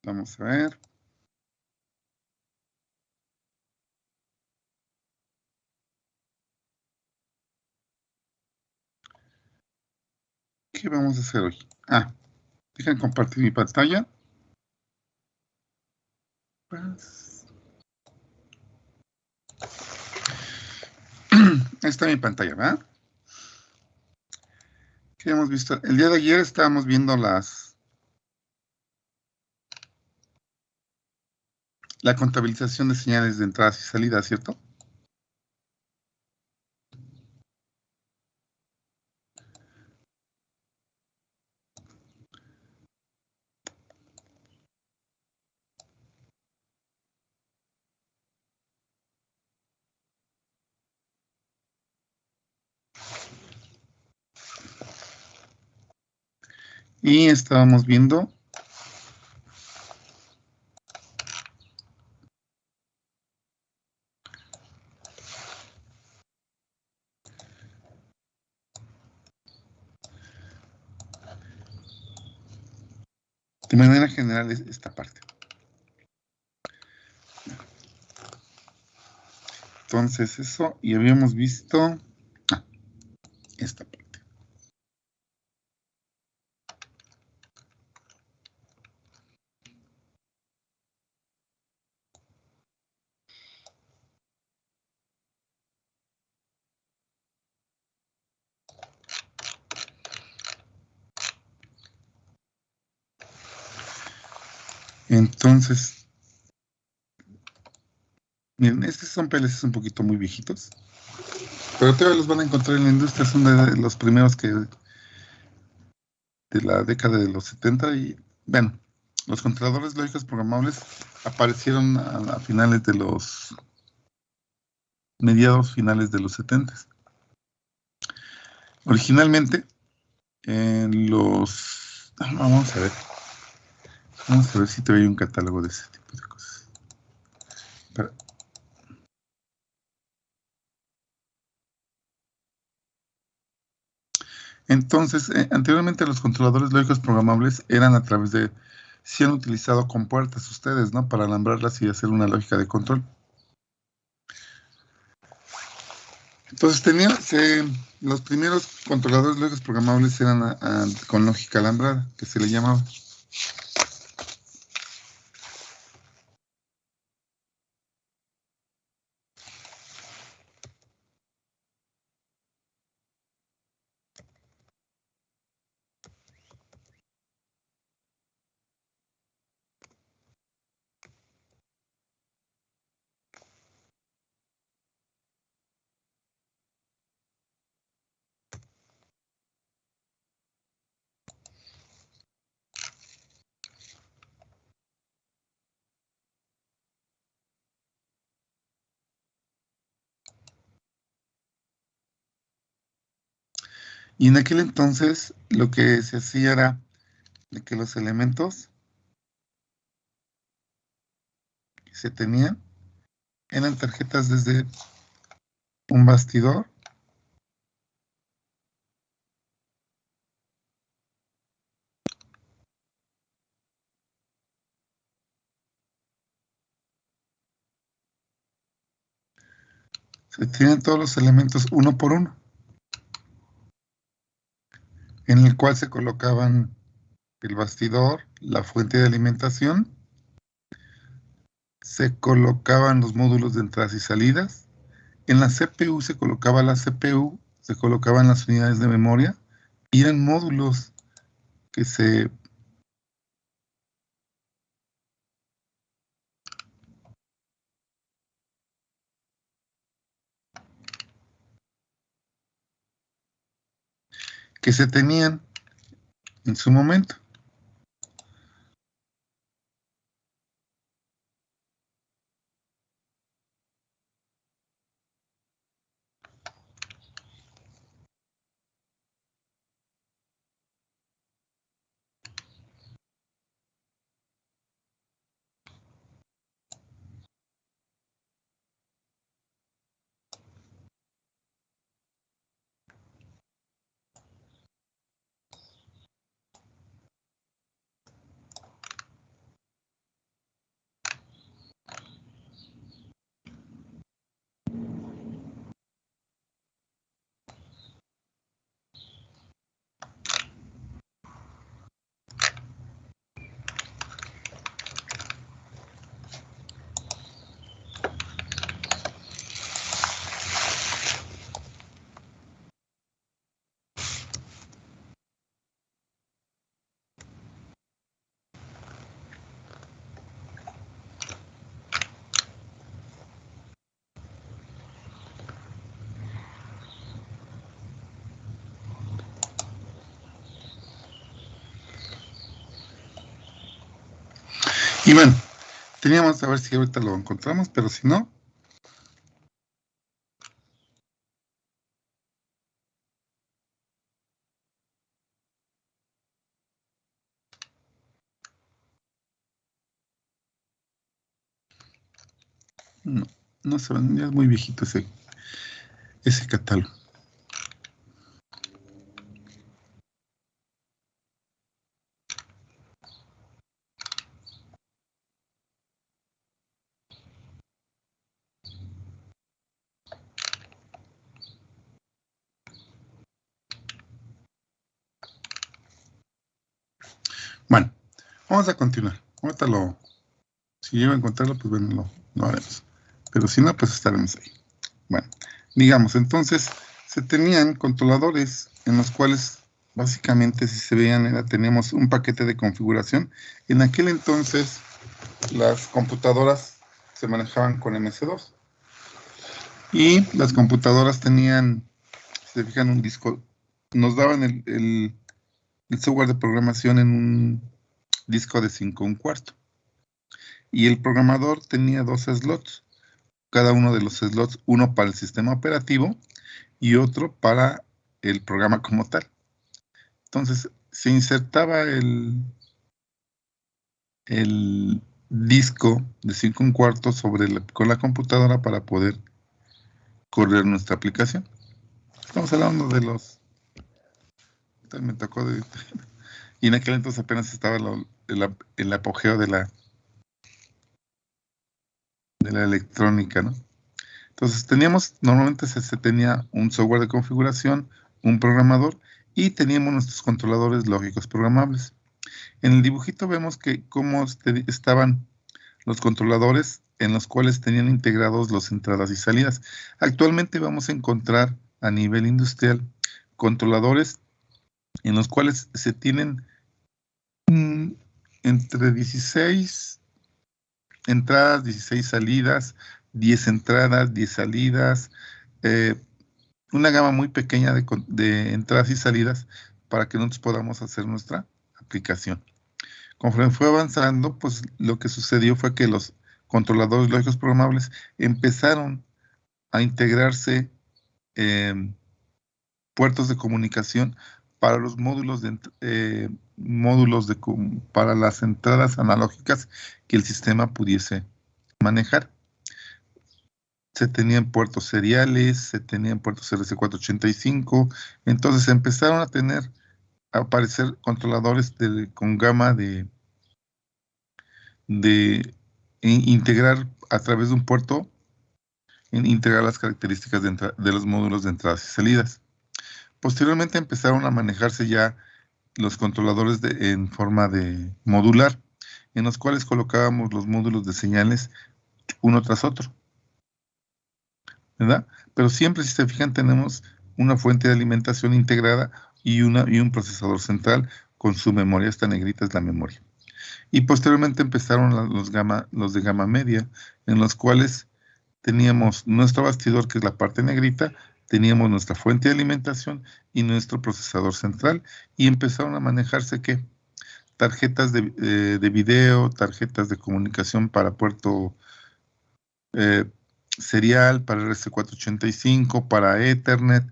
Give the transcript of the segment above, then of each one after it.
Vamos a ver. ¿Qué vamos a hacer hoy? Dejen compartir mi pantalla. Ahí está mi pantalla, ¿verdad? ¿Qué hemos visto? El día de ayer estábamos viendo la contabilización de señales de entradas y salidas, ¿cierto? Y estábamos viendo de manera general esta parte. Entonces eso, y habíamos visto esta parte. Entonces, miren, estos son PLCs un poquito muy viejitos, pero todavía los van a encontrar en la industria, son de los primeros de la década de los 70 y, bueno, los controladores lógicos programables aparecieron a finales de los mediados finales de los 70. Originalmente, vamos a ver si te hay un catálogo de ese tipo de cosas. Pero, entonces, anteriormente los controladores lógicos programables eran a través de, sí han utilizado con puertas ustedes, ¿no? Para alambrarlas y hacer una lógica de control. Entonces los primeros controladores lógicos programables eran con lógica alambrada, que se le llamaba. Y en aquel entonces lo que se hacía era de que los elementos que se tenían eran tarjetas desde un bastidor, se tienen todos los elementos uno por uno, en el cual se colocaban el bastidor, la fuente de alimentación, se colocaban los módulos de entradas y salidas, en la CPU se colocaba la CPU, se colocaban las unidades de memoria, y eran módulos que se tenían en su momento. Y bueno, teníamos, a ver si ahorita lo encontramos, pero si no, no, no se van, ya es muy viejito ese catálogo. Bueno, vamos a continuar. Ahorita si llego a encontrarlo, pues bueno, lo haremos. Pero si no, pues estaremos ahí. Bueno, digamos, entonces se tenían controladores en los cuales básicamente, si se veían, teníamos un paquete de configuración. En aquel entonces, las computadoras se manejaban con MS2 y las computadoras tenían, si se fijan, un disco, nos daban el software de programación en un disco de 5 1/4. Y el programador tenía 2 slots, cada uno de los slots, uno para el sistema operativo y otro para el programa como tal. Entonces, se insertaba el disco de 5 1/4 con la computadora para poder correr nuestra aplicación. Estamos hablando de los... Me tocó de... Y en aquel entonces apenas estaba el apogeo de la electrónica, ¿no? Entonces normalmente se tenía un software de configuración, un programador y teníamos nuestros controladores lógicos programables. En el dibujito vemos que cómo estaban los controladores en los cuales tenían integrados las entradas y salidas. Actualmente vamos a encontrar a nivel industrial controladores en los cuales se tienen entre 16 entradas, 16 salidas, 10 entradas, 10 salidas, una gama muy pequeña de entradas y salidas para que nosotros podamos hacer nuestra aplicación. Conforme fue avanzando, pues lo que sucedió fue que los controladores lógicos programables empezaron a integrarse puertos de comunicación para los para las entradas analógicas que el sistema pudiese manejar. Se tenían puertos seriales, se tenían puertos RS485, entonces empezaron a aparecer controladores con gama de integrar a través de un puerto, integrar las características de los módulos de entradas y salidas. Posteriormente empezaron a manejarse ya los controladores en forma de modular, en los cuales colocábamos los módulos de señales uno tras otro, ¿verdad? Pero siempre, si se fijan, tenemos una fuente de alimentación integrada y un procesador central con su memoria. Esta negrita es la memoria. Y posteriormente empezaron los de gama media, en los cuales teníamos nuestro bastidor, que es la parte negrita, teníamos nuestra fuente de alimentación y nuestro procesador central, y empezaron a manejarse ¿qué? Tarjetas de video, tarjetas de comunicación para puerto serial, para RS485, para Ethernet,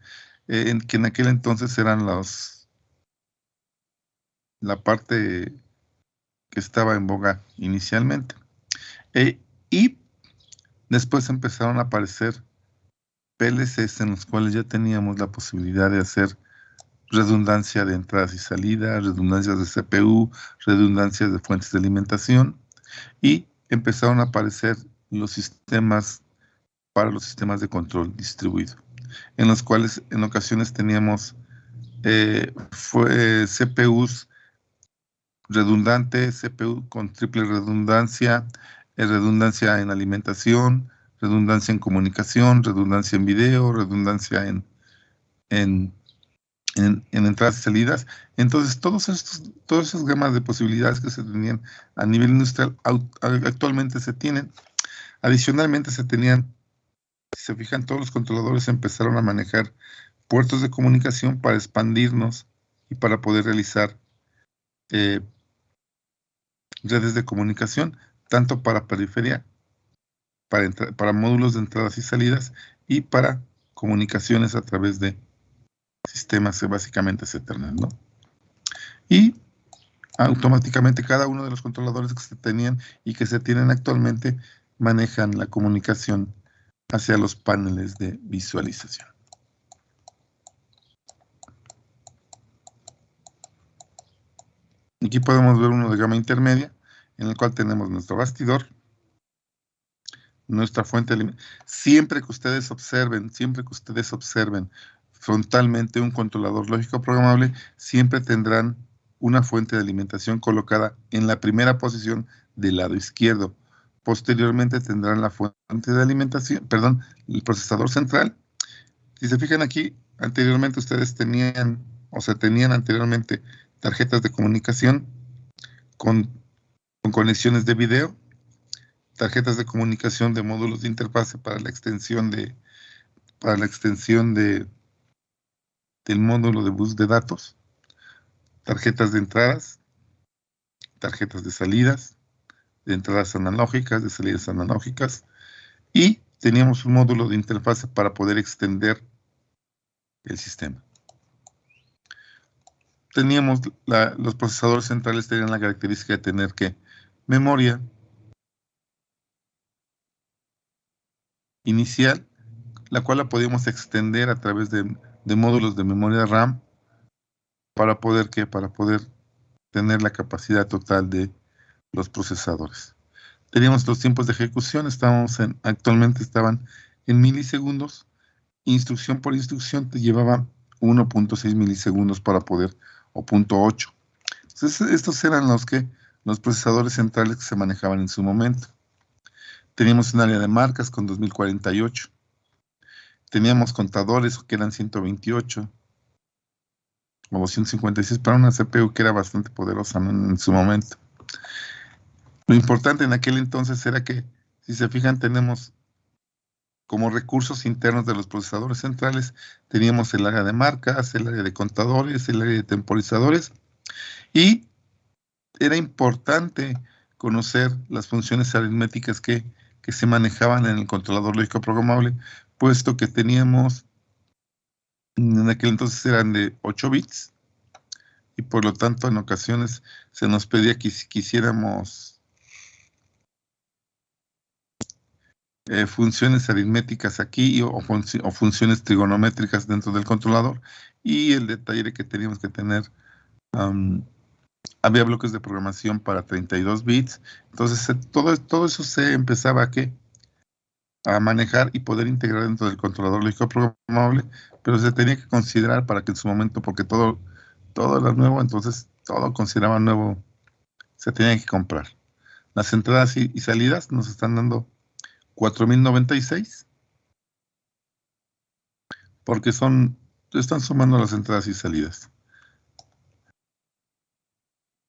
que en aquel entonces eran la parte que estaba en boga inicialmente. Y después empezaron a aparecer PLCs en los cuales ya teníamos la posibilidad de hacer redundancia de entradas y salidas, redundancias de CPU, redundancias de fuentes de alimentación, y empezaron a aparecer los sistemas para los sistemas de control distribuido, en los cuales en ocasiones teníamos CPUs redundantes, CPU con triple redundancia, redundancia en alimentación, redundancia en comunicación, redundancia en video, redundancia en entradas y salidas. Entonces, todas esas gamas de posibilidades que se tenían a nivel industrial actualmente se tienen. Adicionalmente, si se fijan, todos los controladores empezaron a manejar puertos de comunicación para expandirnos y para poder realizar redes de comunicación, tanto para periferia, para módulos de entradas y salidas, y para comunicaciones a través de sistemas básicamente Ethernet, ¿no? Y automáticamente cada uno de los controladores que se tenían y que se tienen actualmente manejan la comunicación hacia los paneles de visualización. Aquí podemos ver uno de gama intermedia, en el cual tenemos nuestro bastidor, nuestra fuente de alimentación. Siempre que ustedes observen frontalmente un controlador lógico programable, siempre tendrán una fuente de alimentación colocada en la primera posición del lado izquierdo. Posteriormente tendrán la fuente de alimentación, perdón, el procesador central. Si se fijan aquí, anteriormente ustedes tenían, o se tenían anteriormente, tarjetas de comunicación con conexiones de video, tarjetas de comunicación de módulos de interfase para la extensión del módulo de bus de datos, tarjetas de entradas, tarjetas de salidas, de entradas analógicas, de salidas analógicas, y teníamos un módulo de interfase para poder extender el sistema. Teníamos los procesadores centrales tenían la característica de tener que memoria inicial, la cual la podíamos extender a través de módulos de memoria RAM para poder tener la capacidad total de los procesadores. Teníamos los tiempos de ejecución, actualmente estaban en milisegundos. Instrucción por instrucción te llevaba 1.6 milisegundos para poder, o 0.8. Entonces, estos eran los procesadores centrales que se manejaban en su momento. Teníamos un área de marcas con 2048. Teníamos contadores que eran 128 o 256 para una CPU que era bastante poderosa, ¿no?, en su momento. Lo importante en aquel entonces era que, si se fijan, tenemos como recursos internos de los procesadores centrales, teníamos el área de marcas, el área de contadores, el área de temporizadores, y era importante conocer las funciones aritméticas que se manejaban en el controlador lógico programable, puesto que teníamos, en aquel entonces eran de 8 bits, y por lo tanto en ocasiones se nos pedía que quisiéramos funciones aritméticas aquí o funciones trigonométricas dentro del controlador, y el detalle que teníamos que tener, había bloques de programación para 32 bits, entonces todo eso se empezaba a manejar y poder integrar dentro del controlador lógico programable, pero se tenía que considerar para que en su momento, porque todo era nuevo, entonces todo consideraba nuevo, se tenía que comprar. Las entradas y salidas nos están dando 4096, porque están sumando las entradas y salidas.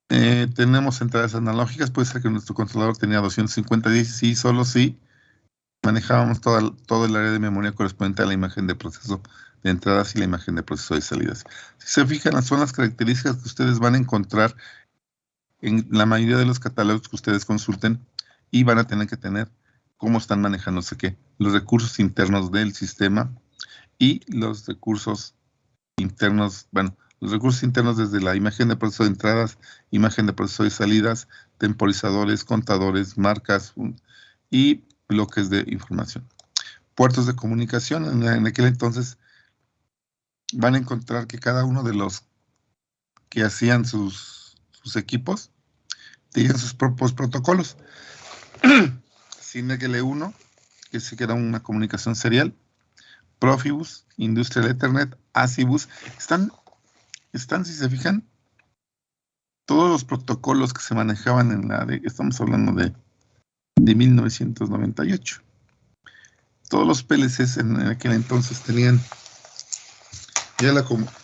Tenemos entradas analógicas, puede ser que nuestro controlador tenía 256, sí, solo sí manejábamos todo el área de memoria correspondiente a la imagen de proceso de entradas y la imagen de proceso de salidas. Si se fijan, son las características que ustedes van a encontrar en la mayoría de los catálogos que ustedes consulten, y van a tener que tener cómo están manejándose los recursos internos del sistema y los recursos internos, los recursos internos desde la imagen de proceso de entradas, imagen de proceso de salidas, temporizadores, contadores, marcas y bloques de información. Puertos de comunicación, en aquel entonces van a encontrar que cada uno de los que hacían sus equipos tenían sus propios protocolos. CINEGL1, que era una comunicación serial, Profibus, Industrial Ethernet, ACIBus, están, si se fijan, todos los protocolos que se manejaban estamos hablando de 1998. Todos los PLCs en aquel entonces tenían ya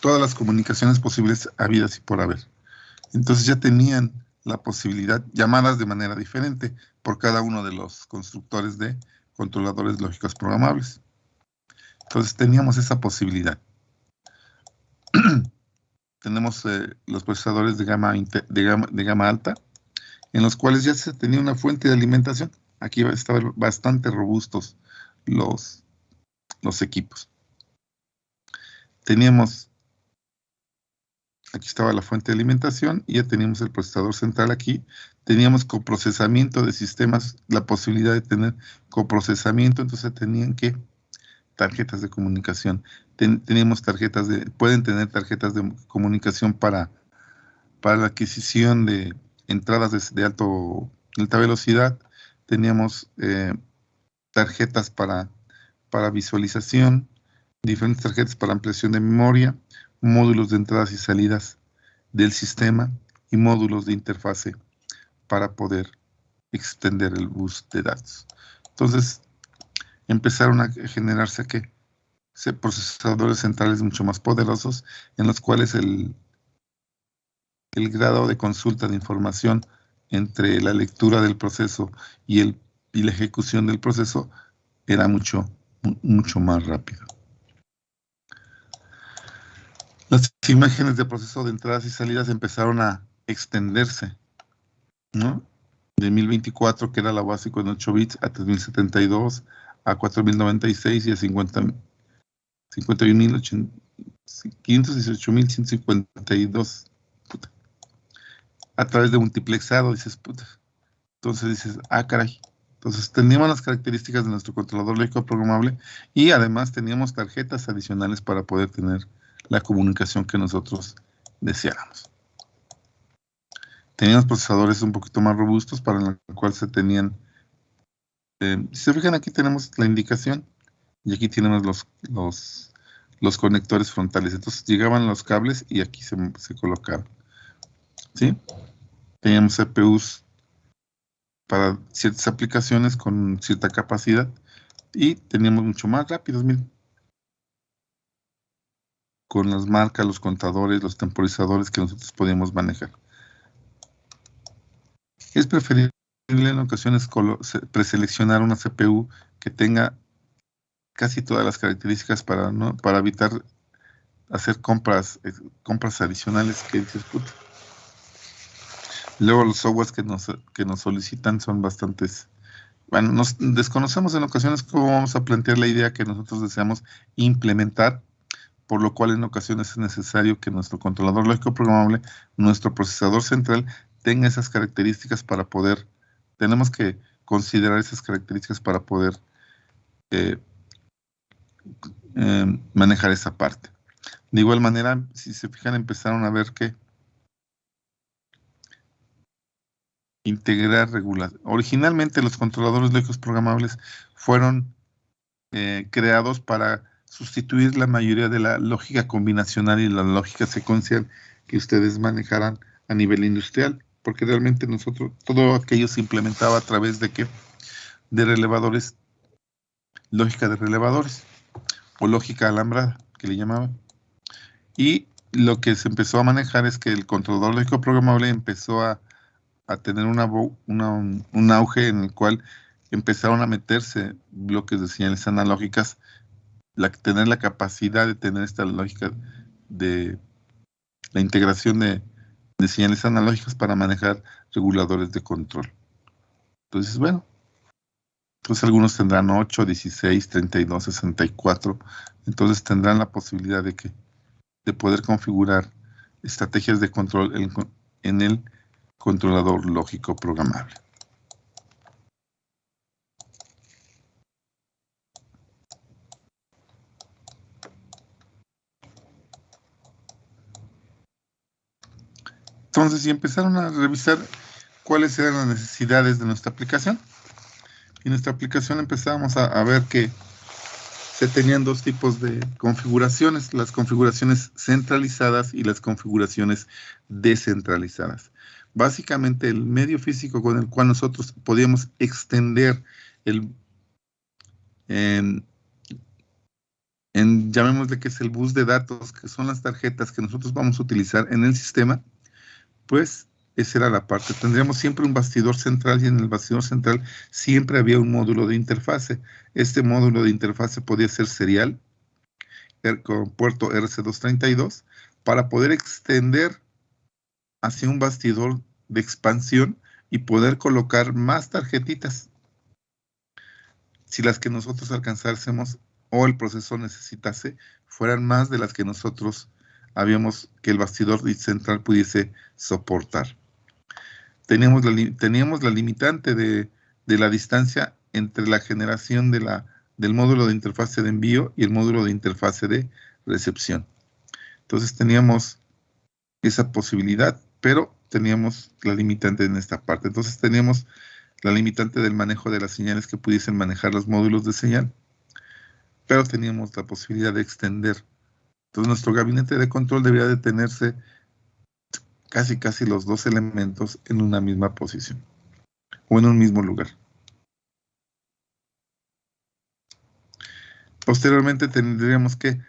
todas las comunicaciones posibles habidas y por haber. Entonces ya tenían la posibilidad, llamadas de manera diferente por cada uno de los constructores de controladores lógicos programables. Entonces teníamos esa posibilidad. Tenemos los procesadores de gama alta, en los cuales ya se tenía una fuente de alimentación. Aquí estaban bastante robustos los equipos. Teníamos, aquí estaba la fuente de alimentación y ya teníamos el procesador central aquí. Teníamos coprocesamiento de sistemas, la posibilidad de tener coprocesamiento, entonces tenían que tarjetas de comunicación. Teníamos pueden tener tarjetas de comunicación para la adquisición de entradas de alta velocidad. Teníamos tarjetas para visualización, diferentes tarjetas para ampliación de memoria, módulos de entradas y salidas del sistema y módulos de interfase para poder extender el bus de datos. Entonces, empezaron a generarse procesadores centrales mucho más poderosos, en los cuales el grado de consulta de información entre la lectura del proceso y la ejecución del proceso era mucho más rápido. Las imágenes de proceso de entradas y salidas empezaron a extenderse, ¿no? De 1024, que era la básica en 8 bits, a 3072, a 4096 y a 518.152. A través de multiplexado, dices, puta. Entonces dices, caray. Entonces teníamos las características de nuestro controlador lógico programable y además teníamos tarjetas adicionales para poder tener la comunicación que nosotros deseáramos. Teníamos procesadores un poquito más robustos para el cual se tenían, si se fijan, aquí tenemos la indicación y aquí tenemos los conectores frontales. Entonces llegaban los cables y aquí se colocaban, ¿sí? Teníamos CPUs para ciertas aplicaciones con cierta capacidad y teníamos mucho más rápidos, miren, con las marcas, los contadores, los temporizadores que nosotros podíamos manejar. Es preferible en ocasiones preseleccionar una CPU que tenga casi todas las características para evitar hacer compras adicionales que dices, puta. Luego los softwares que nos solicitan son bastantes. Bueno, nos desconocemos en ocasiones cómo vamos a plantear la idea que nosotros deseamos implementar, por lo cual en ocasiones es necesario que nuestro controlador lógico programable, nuestro procesador central, tenga esas características para poder, tenemos que considerar esas características para poder manejar esa parte. De igual manera, si se fijan, empezaron a ver que integrar regulación. Originalmente los controladores lógicos programables fueron creados para sustituir la mayoría de la lógica combinacional y la lógica secuencial que ustedes manejarán a nivel industrial, porque realmente todo aquello se implementaba a través de relevadores, lógica de relevadores, o lógica alambrada, que le llamaban. Y lo que se empezó a manejar es que el controlador lógico programable empezó a tener un auge en el cual empezaron a meterse bloques de señales analógicas, tener la capacidad de tener esta lógica de la integración de señales analógicas para manejar reguladores de control. Entonces, bueno, entonces algunos tendrán 8, 16, 32, 64, entonces tendrán la posibilidad de poder configurar estrategias de control en el controlador lógico programable. Entonces, y empezaron a revisar cuáles eran las necesidades de nuestra aplicación. En nuestra aplicación empezábamos a ver que se tenían dos tipos de configuraciones, las configuraciones centralizadas y las configuraciones descentralizadas. Básicamente, el medio físico con el cual nosotros podíamos extender llamémosle que es el bus de datos, que son las tarjetas que nosotros vamos a utilizar en el sistema, pues esa era la parte. Tendríamos siempre un bastidor central y en el bastidor central siempre había un módulo de interfase. Este módulo de interfase podía ser serial con puerto RC232 para poder extender hacia un bastidor de expansión y poder colocar más tarjetitas. Si las que nosotros alcanzásemos o el proceso necesitase fueran más de las que nosotros que el bastidor central pudiese soportar. Teníamos la limitante de la distancia entre la generación del módulo de interfase de envío y el módulo de interfase de recepción. Entonces teníamos esa posibilidad, pero teníamos la limitante en esta parte. Entonces teníamos la limitante del manejo de las señales que pudiesen manejar los módulos de señal, pero teníamos la posibilidad de extender. Entonces nuestro gabinete de control debería de tenerse casi los dos elementos en una misma posición o en un mismo lugar. Posteriormente tendríamos que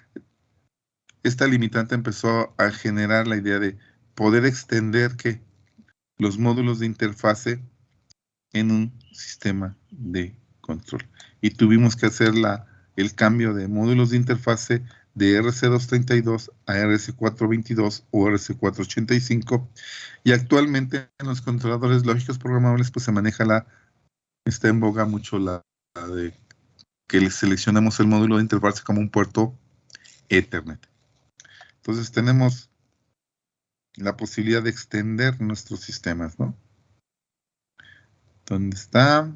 esta limitante empezó a generar la idea de poder extender los módulos de interfase en un sistema de control. Y tuvimos que hacer el cambio de módulos de interfase de RC232 a RC422 o RC485. Y actualmente en los controladores lógicos programables pues se maneja está en boga mucho la de que le seleccionemos el módulo de interfase como un puerto Ethernet. Entonces tenemos la posibilidad de extender nuestros sistemas, ¿no? ¿Dónde está?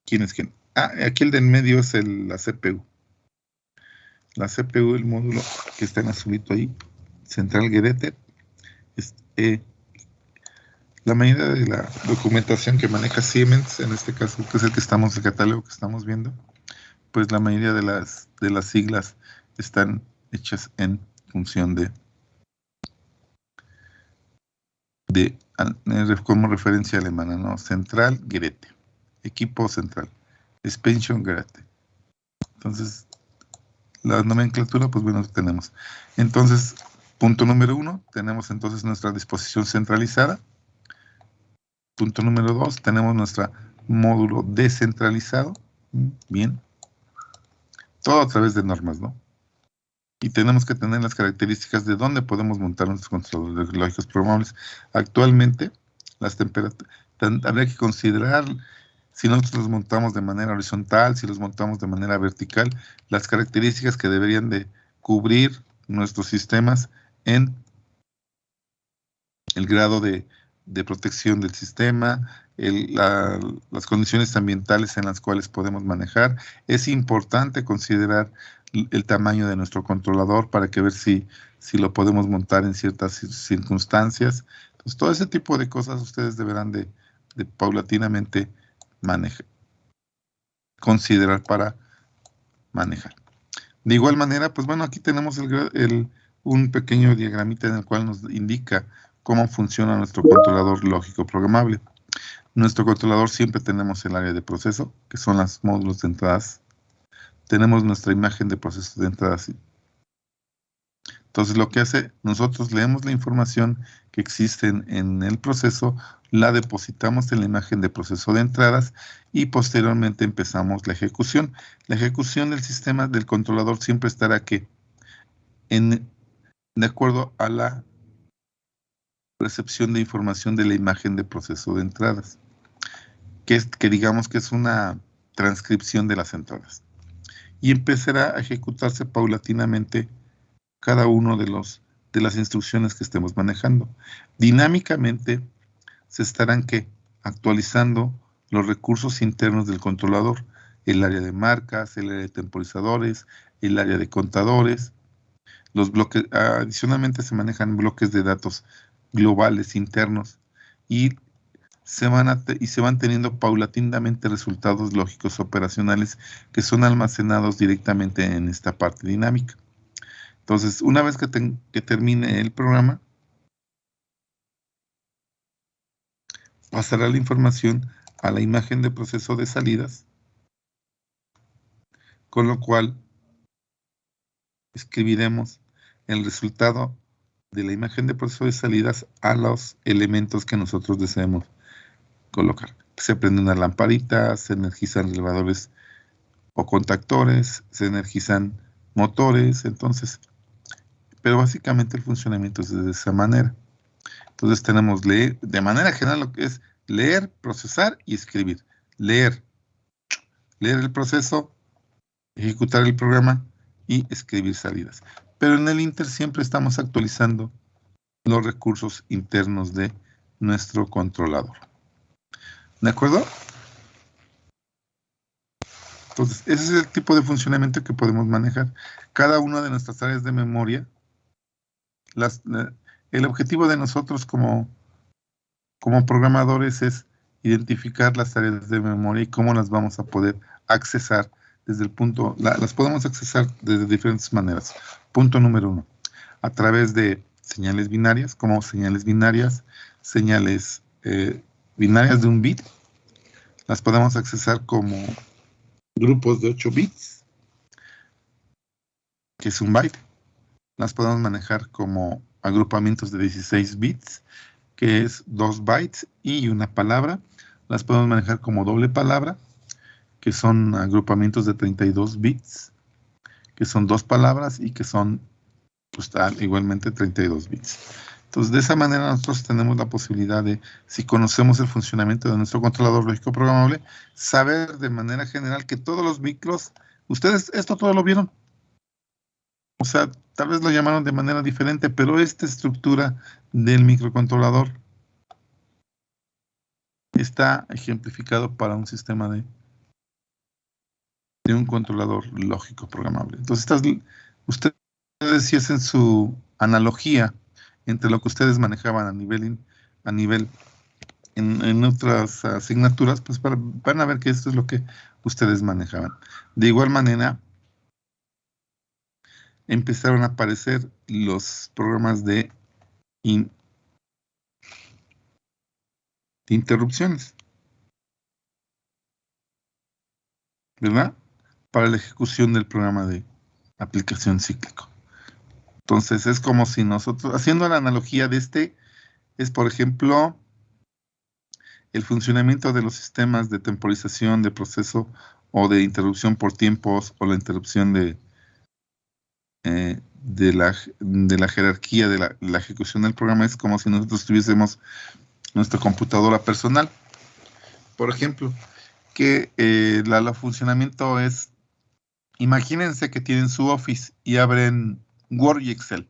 ¿Quién es quién? Ah, aquí el del medio es la CPU. La CPU, el módulo que está en azulito ahí, Central Guerete. La mayoría de la documentación que maneja Siemens, en este caso, que es el catálogo que estamos viendo, pues la mayoría de las siglas están hechas en función como referencia alemana, ¿no? Central Geräte, equipo central, Expansion Geräte. Entonces, la nomenclatura, pues bueno, tenemos. Entonces, punto número 1, tenemos entonces nuestra disposición centralizada. Punto número 2, tenemos nuestro módulo descentralizado. Bien. Todo a través de normas, ¿no? Y tenemos que tener las características de dónde podemos montar nuestros controladores lógicos programables. Actualmente, las temperaturas, habría que considerar si nosotros los montamos de manera horizontal, si los montamos de manera vertical, las características que deberían de cubrir nuestros sistemas en el grado de protección del sistema, las condiciones ambientales en las cuales podemos manejar. Es importante considerar el tamaño de nuestro controlador para ver si lo podemos montar en ciertas circunstancias. Entonces, todo ese tipo de cosas ustedes deberán de paulatinamente considerar para manejar. De igual manera, pues bueno, aquí tenemos un pequeño diagramita en el cual nos indica cómo funciona nuestro controlador lógico programable. Nuestro controlador siempre tenemos el área de proceso, que son los módulos de entradas. Tenemos nuestra imagen de proceso de entradas. Entonces, lo que hace, nosotros leemos la información que existe en el proceso, la depositamos en la imagen de proceso de entradas y posteriormente empezamos la ejecución. La ejecución del sistema del controlador siempre estará de acuerdo a la recepción de información de la imagen de proceso de entradas, que digamos que es una transcripción de las entradas. Y empezará a ejecutarse paulatinamente cada uno de las instrucciones que estemos manejando. Dinámicamente se estarán actualizando los recursos internos del controlador, el área de marcas, el área de temporizadores, el área de contadores. Los bloques, adicionalmente se manejan bloques de datos globales internos y se van teniendo paulatinamente resultados lógicos operacionales que son almacenados directamente en esta parte dinámica. Entonces, una vez que termine el programa, pasará la información a la imagen de proceso de salidas, con lo cual escribiremos el resultado de la imagen de proceso de salidas a los elementos que nosotros deseemos colocar. Se prende una lamparita, se energizan elevadores o contactores, se energizan motores, entonces, pero básicamente el funcionamiento es de esa manera. Entonces tenemos leer, de manera general lo que es leer, procesar y escribir. Leer el proceso, ejecutar el programa y escribir salidas. Pero en el Inter siempre estamos actualizando los recursos internos de nuestro controlador. ¿De acuerdo? Entonces, ese es el tipo de funcionamiento que podemos manejar. Cada una de nuestras áreas de memoria, el objetivo de nosotros como programadores es identificar las áreas de memoria y cómo las vamos a poder accesar desde el punto, las podemos accesar de diferentes maneras. Punto número 1, a través de señales binarias, como señales binarias binarias de un bit, las podemos accesar como grupos de 8 bits, que es un byte. Las podemos manejar como agrupamientos de 16 bits, que es 2 bytes y una palabra. Las podemos manejar como doble palabra, que son agrupamientos de 32 bits, que son 2 palabras y que son pues, igualmente 32 bits. Entonces, de esa manera nosotros tenemos la posibilidad de, si conocemos el funcionamiento de nuestro controlador lógico programable, saber de manera general que todos los micros, ustedes esto todo lo vieron. O sea, tal vez lo llamaron de manera diferente, pero esta estructura del microcontrolador está ejemplificado para un sistema de un controlador lógico programable. Entonces, ustedes si hacen su analogía entre lo que ustedes manejaban a nivel en otras asignaturas, pues van a ver que esto es lo que ustedes manejaban. De igual manera, empezaron a aparecer los programas de interrupciones, ¿verdad? Para la ejecución del programa de aplicación cíclico. Entonces, es como si nosotros, haciendo la analogía de es por ejemplo, el funcionamiento de los sistemas de temporización de proceso o de interrupción por tiempos o la interrupción de la jerarquía de la ejecución del programa. Es como si nosotros tuviésemos nuestra computadora personal. Por ejemplo, que el funcionamiento es, imagínense que tienen su Office y abren Word y Excel.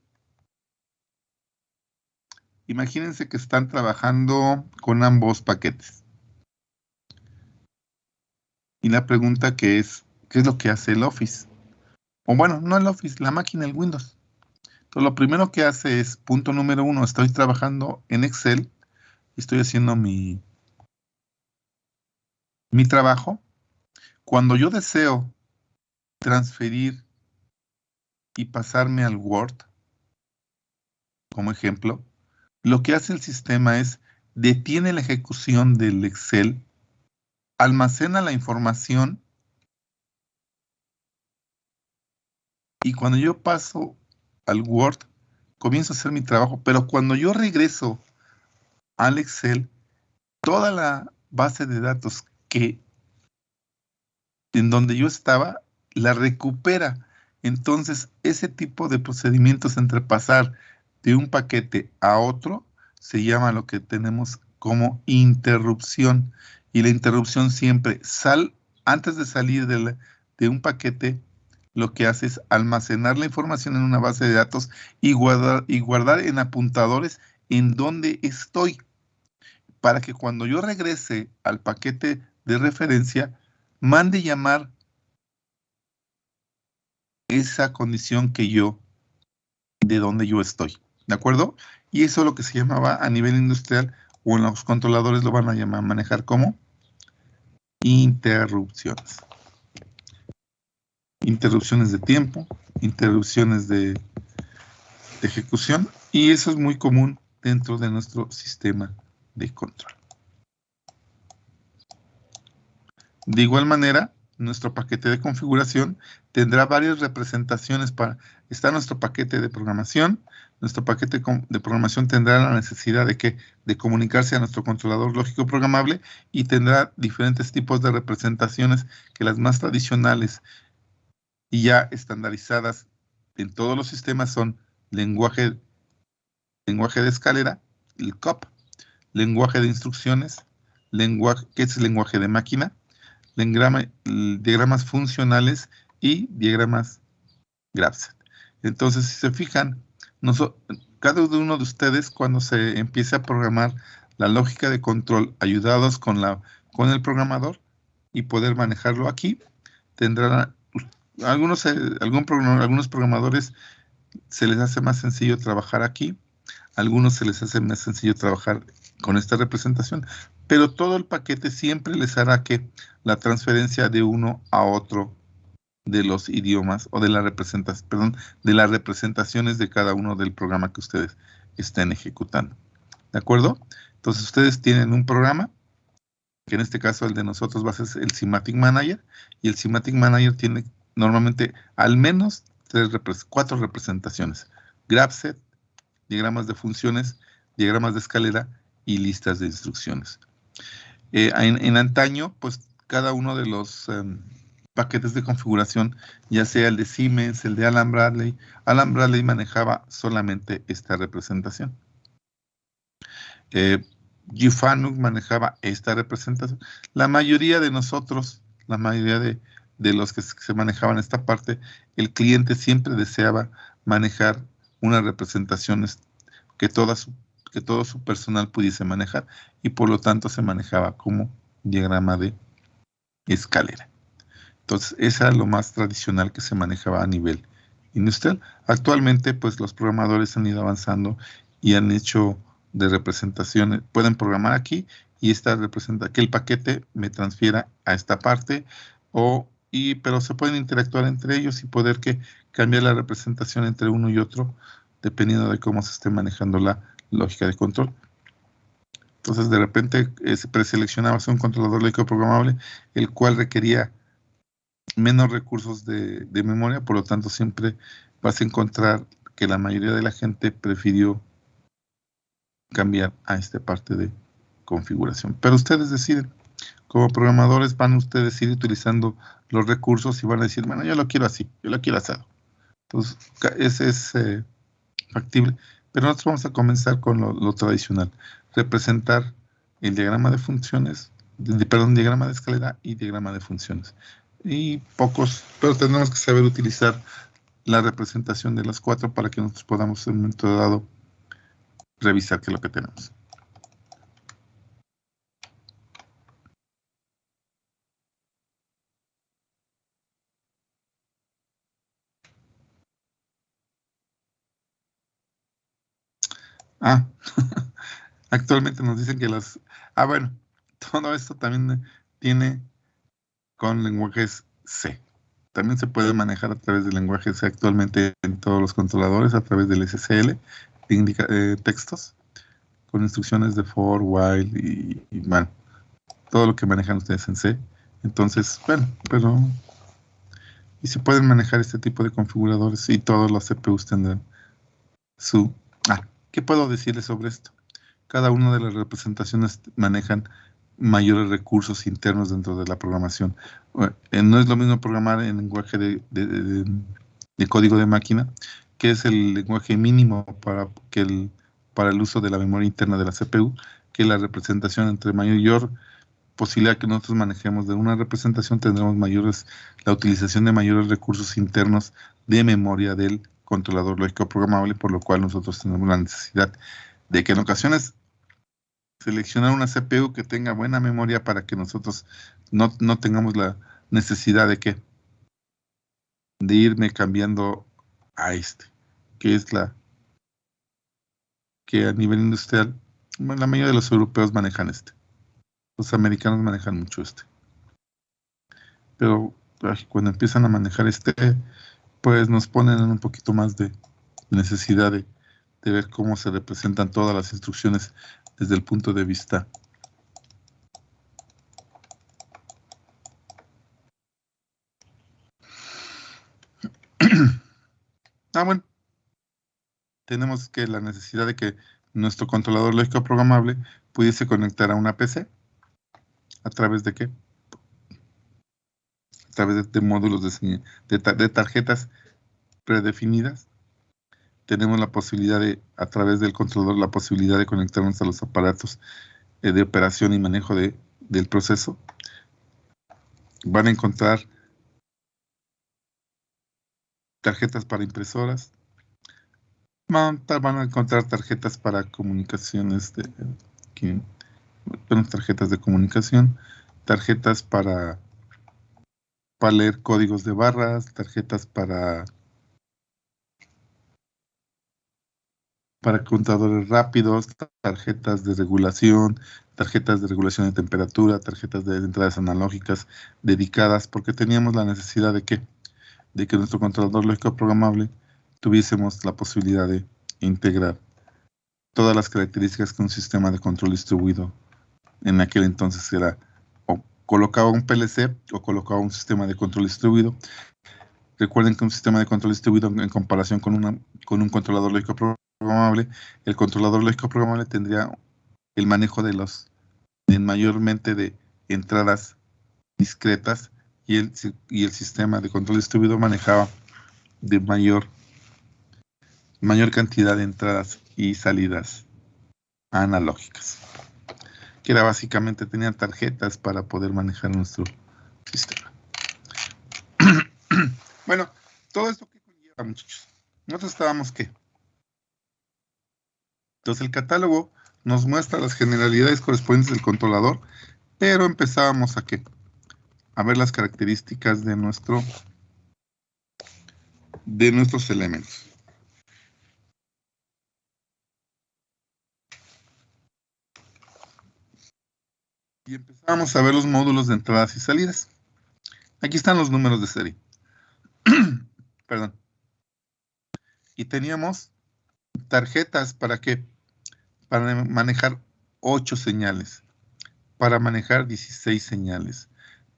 Imagínense que están trabajando con ambos paquetes. Y la pregunta que es, ¿qué es lo que hace el Office? O bueno, no el Office, la máquina, el Windows. Entonces, lo primero que hace es, punto número 1, estoy trabajando en Excel, estoy haciendo mi trabajo. Cuando yo deseo transferir y pasarme al Word, como ejemplo, lo que hace el sistema es detiene la ejecución del Excel, almacena la información y cuando yo paso al Word, comienzo a hacer mi trabajo, pero cuando yo regreso al Excel, toda la base de datos en donde yo estaba, la recupera. Entonces, ese tipo de procedimientos entre pasar de un paquete a otro se llama lo que tenemos como interrupción. Y la interrupción siempre, antes de salir de un paquete, lo que hace es almacenar la información en una base de datos y guardar en apuntadores en donde estoy, para que cuando yo regrese al paquete de referencia, mande llamar esa condición de donde yo estoy, ¿de acuerdo? Y eso es lo que se llamaba a nivel industrial, o en los controladores lo van a manejar como interrupciones. Interrupciones de tiempo, interrupciones de ejecución, y eso es muy común dentro de nuestro sistema de control. De igual manera, nuestro paquete de configuración tendrá varias representaciones está nuestro paquete de programación. Nuestro paquete de programación tendrá la necesidad de comunicarse a nuestro controlador lógico programable y tendrá diferentes tipos de representaciones, que las más tradicionales y ya estandarizadas en todos los sistemas son lenguaje de escalera, el COP, lenguaje de instrucciones, que es el lenguaje de máquina, diagramas funcionales y diagramas Grapset. Entonces, si se fijan, cada uno de ustedes, cuando se empiece a programar la lógica de control, ayudados con el programador y poder manejarlo aquí, tendrán algunos programadores se les hace más sencillo trabajar aquí, a algunos se les hace más sencillo trabajar con esta representación, pero todo el paquete siempre les hará que la transferencia de uno a otro de los idiomas o de las representaciones de cada uno del programa que ustedes estén ejecutando. ¿De acuerdo? Entonces ustedes tienen un programa, que en este caso el de nosotros va a ser el Semantic Manager, y el Semantic Manager tiene normalmente al menos 4 representaciones: Grapset, diagramas de funciones, diagramas de escalera y listas de instrucciones. En antaño, pues cada uno de los paquetes de configuración, ya sea el de Siemens, el de Alan Bradley manejaba solamente esta representación. GFANUC manejaba esta representación. La mayoría de nosotros, la mayoría de los que se manejaban esta parte, el cliente siempre deseaba manejar una representación que todo su personal pudiese manejar, y por lo tanto se manejaba como diagrama de escalera. Entonces, esa es lo más tradicional que se manejaba a nivel industrial. Actualmente, pues los programadores han ido avanzando y han hecho de representaciones, pueden programar aquí y esta representa que el paquete me transfiera a esta parte, pero se pueden interactuar entre ellos y poder cambiar la representación entre uno y otro, dependiendo de cómo se esté manejando la lógica de control. Entonces, de repente, se preseleccionaba un controlador lógico programable, el cual requería menos recursos de memoria, por lo tanto siempre vas a encontrar que la mayoría de la gente prefirió cambiar a esta parte de configuración. Pero ustedes deciden, como programadores van ustedes a ir utilizando los recursos y van a decir, bueno, yo lo quiero así, yo lo quiero asado. Entonces, ese es factible, pero nosotros vamos a comenzar con lo tradicional, representar el diagrama de funciones, diagrama de escalera y diagrama de funciones. Y pero tenemos que saber utilizar la representación de las 4 para que nosotros podamos en un momento dado revisar qué es lo que tenemos. Actualmente nos dicen que bueno, todo esto también tiene con lenguajes C. También se puede manejar a través del lenguaje C actualmente en todos los controladores, a través del SSL, textos, con instrucciones de for, while y bueno, todo lo que manejan ustedes en C. Entonces, bueno, y se pueden manejar este tipo de configuradores y todos los CPUs tendrán ¿qué puedo decirles sobre esto? Cada una de las representaciones manejan mayores recursos internos dentro de la programación. No es lo mismo programar en lenguaje de código de máquina, que es el lenguaje mínimo para el uso de la memoria interna de la CPU, que la representación. Entre mayor posibilidad que nosotros manejemos de una representación, tendremos la utilización de mayores recursos internos de memoria del controlador lógico programable, por lo cual nosotros tenemos la necesidad de que en ocasiones seleccionar una CPU que tenga buena memoria para que nosotros no tengamos la necesidad de irme cambiando a que es que a nivel industrial, bueno, la mayoría de los europeos manejan los americanos manejan mucho pero cuando empiezan a manejar pues nos ponen en un poquito más de necesidad de ver cómo se representan todas las instrucciones desde el punto de vista bueno, tenemos la necesidad de que nuestro controlador lógico programable pudiese conectar a una PC. ¿A través de qué? A través de módulos de tarjetas predefinidas, tenemos la posibilidad de, a través del controlador, la posibilidad de conectarnos a los aparatos de operación y manejo del proceso. Van a encontrar tarjetas para impresoras, van a encontrar tarjetas para comunicaciones, tarjetas de comunicación, tarjetas para leer códigos de barras, tarjetas para contadores rápidos, tarjetas de regulación de temperatura, tarjetas de entradas analógicas dedicadas, porque teníamos la necesidad de que nuestro controlador lógico programable tuviésemos la posibilidad de integrar todas las características que un sistema de control distribuido en aquel entonces era, o colocaba un PLC o colocaba un sistema de control distribuido. Recuerden que un sistema de control distribuido en comparación con un controlador lógico programable, el controlador lógico programable tendría el manejo de mayormente de entradas discretas y el sistema de control distribuido manejaba de mayor cantidad de entradas y salidas analógicas, que era básicamente tenían tarjetas para poder manejar nuestro sistema. Bueno, todo esto que conlleva, muchachos. Nosotros estábamos ¿qué? Entonces el catálogo nos muestra las generalidades correspondientes del controlador, pero empezábamos a ver las características de nuestros elementos. Y empezamos a ver los módulos de entradas y salidas. Aquí están los números de serie. Perdón. Y teníamos tarjetas ¿para qué? Para manejar 8 señales, para manejar 16 señales,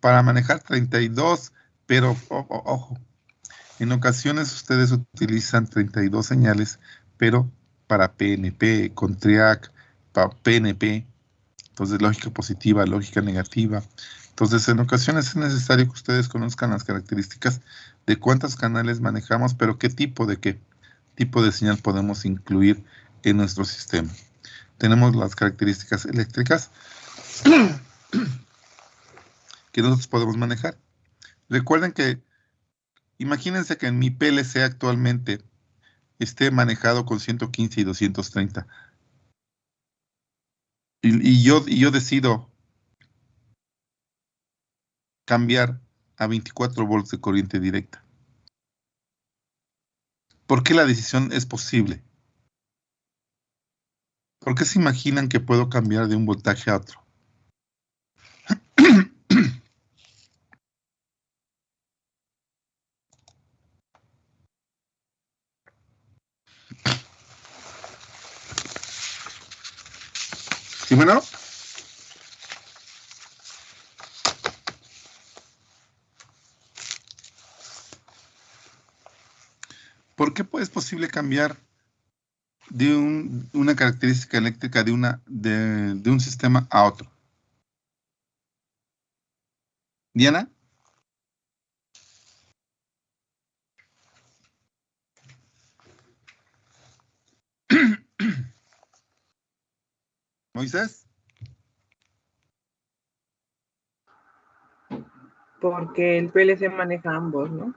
para manejar 32, pero ojo, en ocasiones ustedes utilizan 32 señales, pero para PNP, con TRIAC, para PNP, entonces lógica positiva, lógica negativa. Entonces en ocasiones es necesario que ustedes conozcan las características de cuántos canales manejamos, pero qué tipo de señal podemos incluir en nuestro sistema. Tenemos las características eléctricas que nosotros podemos manejar. Recuerden que, imagínense que en mi PLC actualmente esté manejado con 115 y 230. Y yo decido cambiar a 24 volts de corriente directa. ¿Por qué la decisión es posible? ¿Por qué se imaginan que puedo cambiar de un voltaje a otro? ¿Sí, bueno? ¿Por qué es posible cambiar de una característica eléctrica de un sistema a otro? ¿Diana? ¿Moisés? Porque el PLC maneja ambos, ¿no?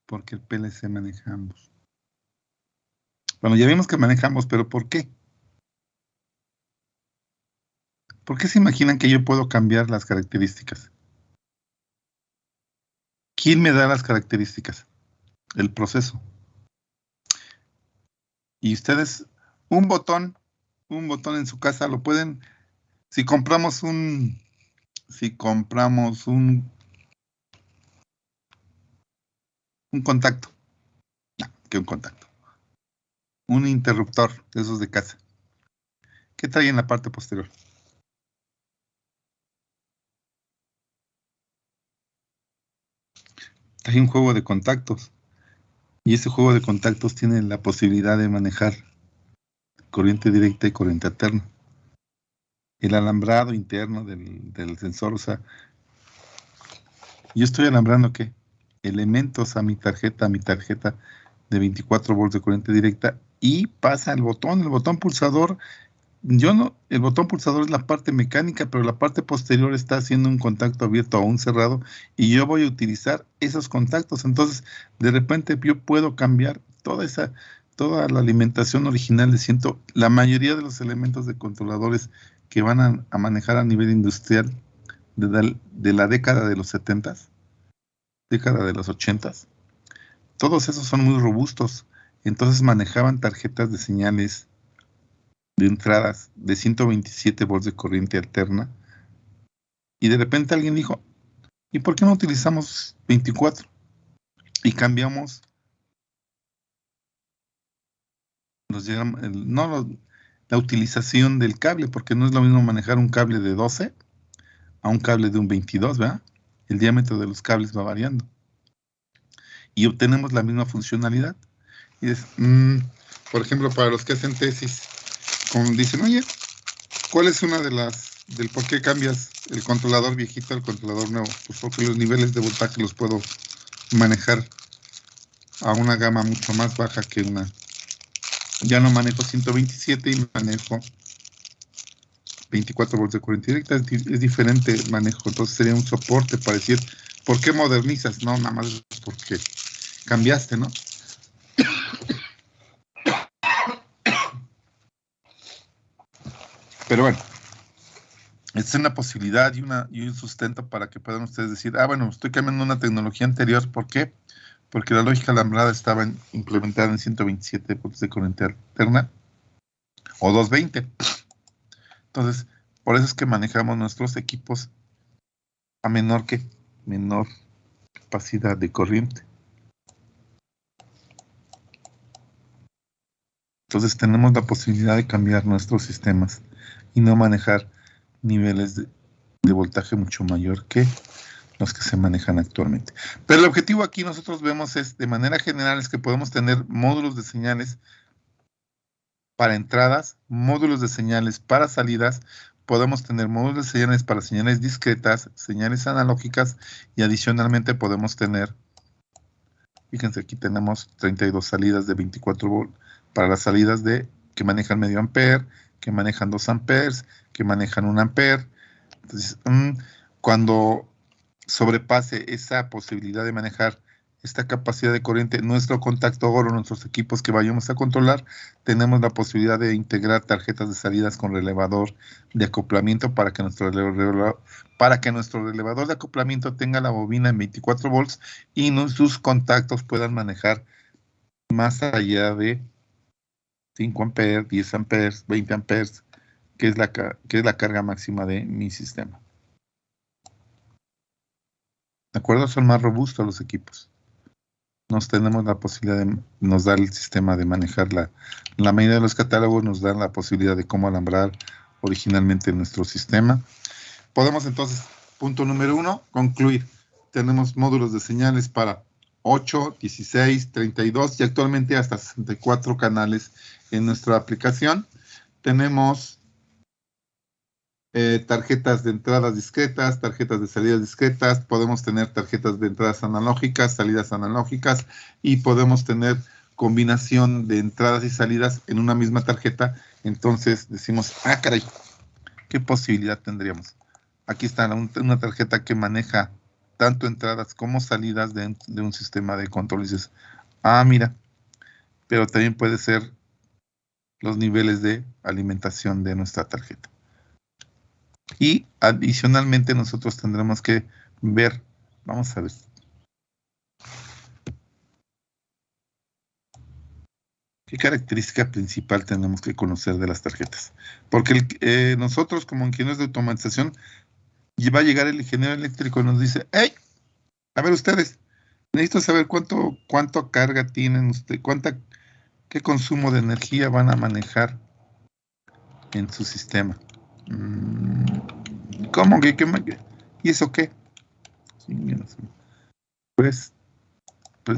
Porque el PLC maneja ambos. Bueno, ya vimos que maneja ambos, pero ¿por qué? ¿Por qué se imaginan que yo puedo cambiar las características? ¿Quién me da las características? El proceso. Y ustedes, un botón en su casa lo pueden, si compramos un contacto, no, ¿qué un contacto? Un interruptor de esos de casa. ¿Qué trae en la parte posterior? Trae un juego de contactos. Y ese juego de contactos tiene la posibilidad de manejar corriente directa y corriente alterna. El alambrado interno del sensor, o sea, yo estoy alambrando ¿qué? Elementos a mi tarjeta de 24 volts de corriente directa y pasa el botón pulsador. El botón pulsador es la parte mecánica, pero la parte posterior está haciendo un contacto abierto o un cerrado y yo voy a utilizar esos contactos. Entonces, de repente yo puedo cambiar toda la alimentación original de la mayoría de los elementos de controladores que van a manejar a nivel industrial de la década de los 70s, década de los 80s. Todos esos son muy robustos. Entonces manejaban tarjetas de señales de entradas de 127 volts de corriente alterna. Y de repente alguien dijo, ¿y por qué no utilizamos 24? Y cambiamos la utilización del cable, porque no es lo mismo manejar un cable de 12 a un cable de un 22, ¿verdad? El diámetro de los cables va variando. Y obtenemos la misma funcionalidad. Y por ejemplo, para los que hacen tesis, como dicen, oye, ¿cuál es una del por qué cambias el controlador viejito al controlador nuevo? Pues porque los niveles de voltaje los puedo manejar a una gama mucho más baja que una. Ya no manejo 127 y manejo 24 volts de corriente directa. Es diferente el manejo. Entonces sería un soporte para decir, ¿por qué modernizas? No, nada más porque cambiaste, ¿no? Pero bueno, esta es una posibilidad y un sustento para que puedan ustedes decir, bueno, estoy cambiando una tecnología anterior. ¿Por qué? Porque la lógica alambrada estaba implementada en 127 volts de corriente alterna o 220. Entonces, por eso es que manejamos nuestros equipos a menor capacidad de corriente. Entonces tenemos la posibilidad de cambiar nuestros sistemas y no manejar niveles de voltaje mucho mayor que los que se manejan actualmente. Pero el objetivo aquí nosotros vemos es, de manera general, es que podemos tener módulos de señales para entradas, módulos de señales para salidas, podemos tener módulos de señales para señales discretas, señales analógicas y adicionalmente podemos tener, fíjense, aquí tenemos 32 salidas de 24 volts para las salidas que manejan medio ampere, que manejan 2 amperes, que manejan 1 ampere. Entonces, cuando sobrepase esa posibilidad de manejar esta capacidad de corriente, nuestro contacto Goro, nuestros equipos que vayamos a controlar, tenemos la posibilidad de integrar tarjetas de salidas con relevador de acoplamiento para que nuestro relevador de acoplamiento tenga la bobina en 24 volts y sus contactos puedan manejar más allá de 5 amperes, 10 amperes, 20 amperes, que es la carga máxima de mi sistema. ¿De acuerdo? Son más robustos los equipos. Tenemos la posibilidad nos da el sistema de manejar la mayoría de los catálogos, nos dan la posibilidad de cómo alambrar originalmente nuestro sistema. Podemos entonces, punto número 1, concluir. Tenemos módulos de señales para 8, 16, 32 y actualmente hasta 64 canales en nuestra aplicación. Tenemos tarjetas de entradas discretas, tarjetas de salidas discretas, podemos tener tarjetas de entradas analógicas, salidas analógicas y podemos tener combinación de entradas y salidas en una misma tarjeta. Entonces decimos, caray, ¿qué posibilidad tendríamos? Aquí está una tarjeta que maneja tanto entradas como salidas de un sistema de control. Y dices, mira, pero también puede ser los niveles de alimentación de nuestra tarjeta. Y adicionalmente nosotros tendremos que ver, vamos a ver. ¿Qué característica principal tenemos que conocer de las tarjetas? Porque nosotros como ingenieros de automatización va a llegar el ingeniero eléctrico y nos dice, hey, a ver ustedes, necesito saber cuánto carga tienen ustedes, qué consumo de energía van a manejar en su sistema. ¿Cómo? ¿Y eso qué? Pues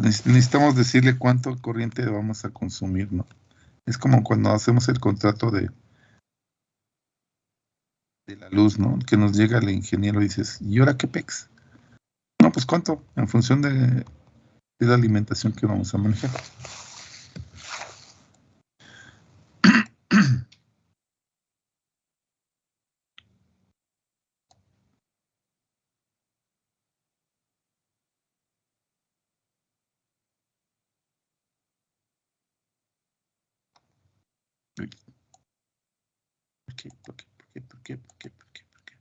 necesitamos decirle cuánto corriente vamos a consumir, ¿no? Es como cuando hacemos el contrato de la luz, ¿no? Que nos llega el ingeniero y dices, ¿y ahora qué pex? No, pues cuánto, en función de la alimentación que vamos a manejar. ¿Por qué? ¿Por qué? ¿Por qué? ¿Por qué? ¿Por qué? ¿Por qué? ¿Por qué?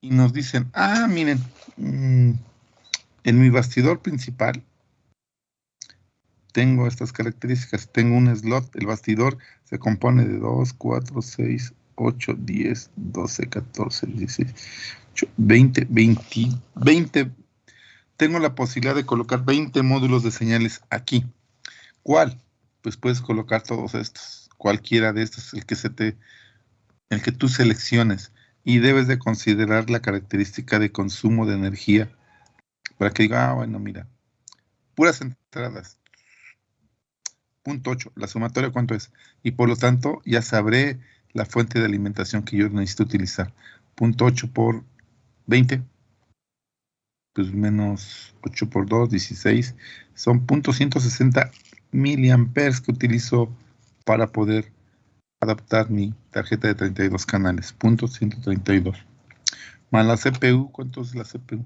Y nos dicen, miren, en mi bastidor principal tengo estas características. Tengo un slot, el bastidor se compone de 2, 4, 6, 8, 10, 12, 14, 16, 20, 20. Tengo la posibilidad de colocar 20 módulos de señales aquí. ¿Cuál? Pues puedes colocar todos estos, cualquiera de estos, el que tú selecciones, y debes de considerar la característica de consumo de energía para que diga, bueno, mira, puras entradas, punto 8, la sumatoria cuánto es, y por lo tanto ya sabré la fuente de alimentación que yo necesito utilizar. Punto 8 por 20, pues menos 8 por 2, 16, son punto 160 miliamperes que utilizo para poder adaptar mi tarjeta de 32 canales, punto 132. Más la CPU, ¿cuánto es la CPU?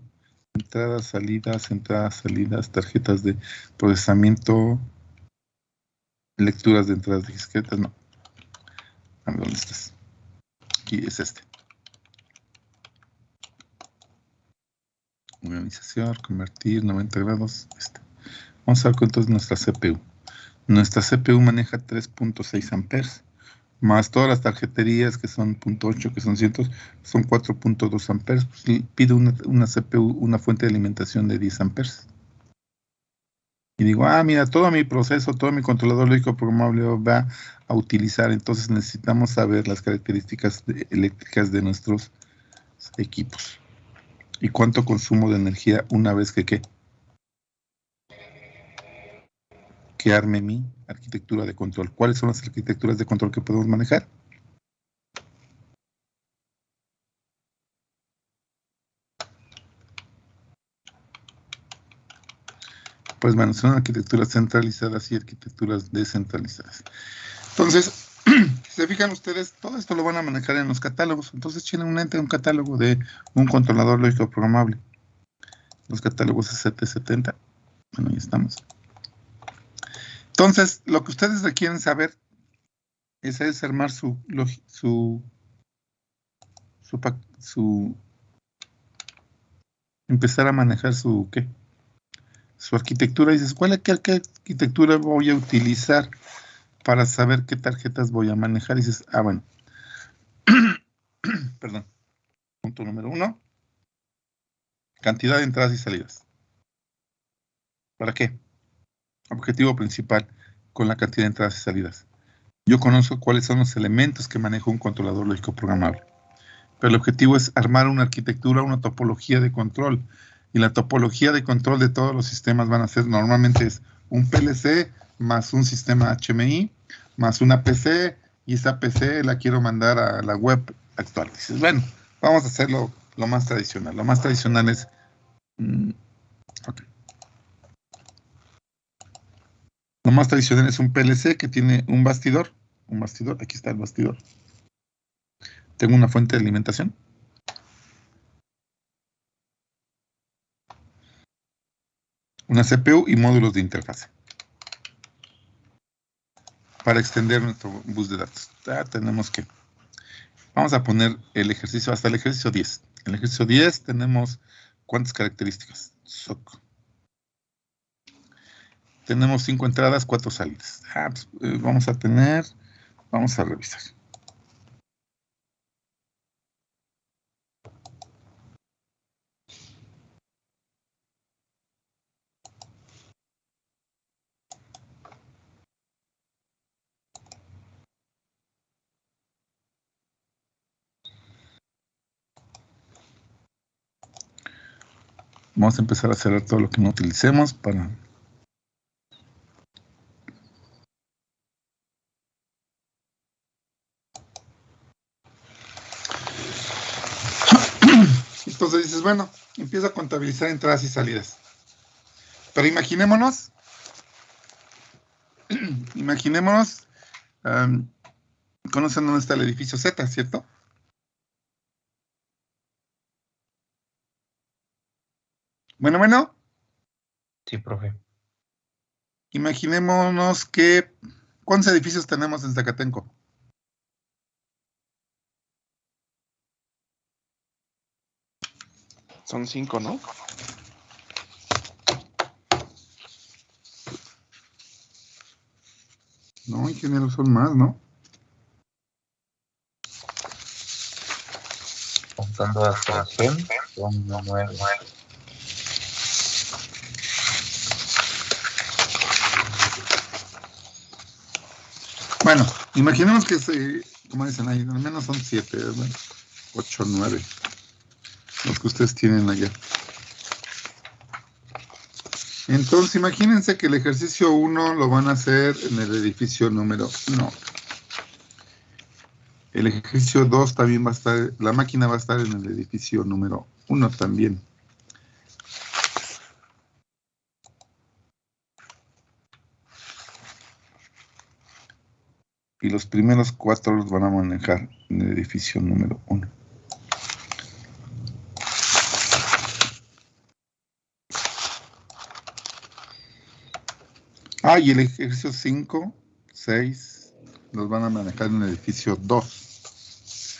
Entradas, salidas, tarjetas de procesamiento, lecturas de entradas discretas, no. A ver, ¿dónde estás? Aquí es este. Organización, convertir, 90 grados, este. Vamos a ver cuánto es nuestra CPU. Nuestra CPU maneja 3.6 amperes, más todas las tarjeterías que son 0.8, que son cientos, son 4.2 amperes. Pues, pido una CPU, una fuente de alimentación de 10 amperes. Y digo, mira, todo mi proceso, todo mi controlador lógico programable va a utilizar, entonces necesitamos saber las características eléctricas de nuestros equipos. Y cuánto consumo de energía una vez que arme mi arquitectura de control. ¿Cuáles son las arquitecturas de control que podemos manejar? Pues bueno, son arquitecturas centralizadas y arquitecturas descentralizadas. Entonces, si se fijan ustedes, todo esto lo van a manejar en los catálogos. Entonces tienen un catálogo de un controlador lógico programable. Los catálogos ST70. Bueno, ahí estamos. Entonces, lo que ustedes requieren saber es armar su empezar a manejar su arquitectura. Y dices, ¿qué arquitectura voy a utilizar para saber qué tarjetas voy a manejar? Y dices, bueno, perdón. Punto número 1, cantidad de entradas y salidas. ¿Para qué? Objetivo principal con la cantidad de entradas y salidas. Yo conozco cuáles son los elementos que maneja un controlador lógico programable. Pero el objetivo es armar una arquitectura, una topología de control. Y la topología de control de todos los sistemas van a ser, normalmente es un PLC más un sistema HMI más una PC, y esa PC la quiero mandar a la web actual. Dices, bueno, vamos a hacerlo lo más tradicional. Lo más tradicional es lo más tradicional es un PLC que tiene un bastidor. Aquí está el bastidor. Tengo una fuente de alimentación. Una CPU y módulos de interfase. Para extender nuestro bus de datos. Tenemos que... Vamos a poner el ejercicio hasta el ejercicio 10. En el ejercicio 10 tenemos ¿cuántas características? SOC. Tenemos 5 entradas, 4 salidas. Vamos a revisar. Vamos a empezar a cerrar todo lo que no utilicemos para... Entonces dices, bueno, empiezo a contabilizar entradas y salidas. Pero imaginémonos, conocen dónde está el edificio Z, ¿cierto? Bueno. Sí, profe. Imaginémonos que... ¿Cuántos edificios tenemos en Zacatenco? Son 5, ¿no? No, ingeniero, son más, ¿no? Contando hasta GEM, son 9. Bueno, imaginemos que, como dicen ahí, al menos son 7, 8, 9, los que ustedes tienen allá. Entonces, imagínense que el ejercicio 1 lo van a hacer en el edificio número 1. El ejercicio 2 también va a estar, la máquina va a estar en el edificio número 1 también. Y los primeros 4 los van a manejar en el edificio número 1. Y el ejercicio 5, 6, los van a manejar en el edificio 2.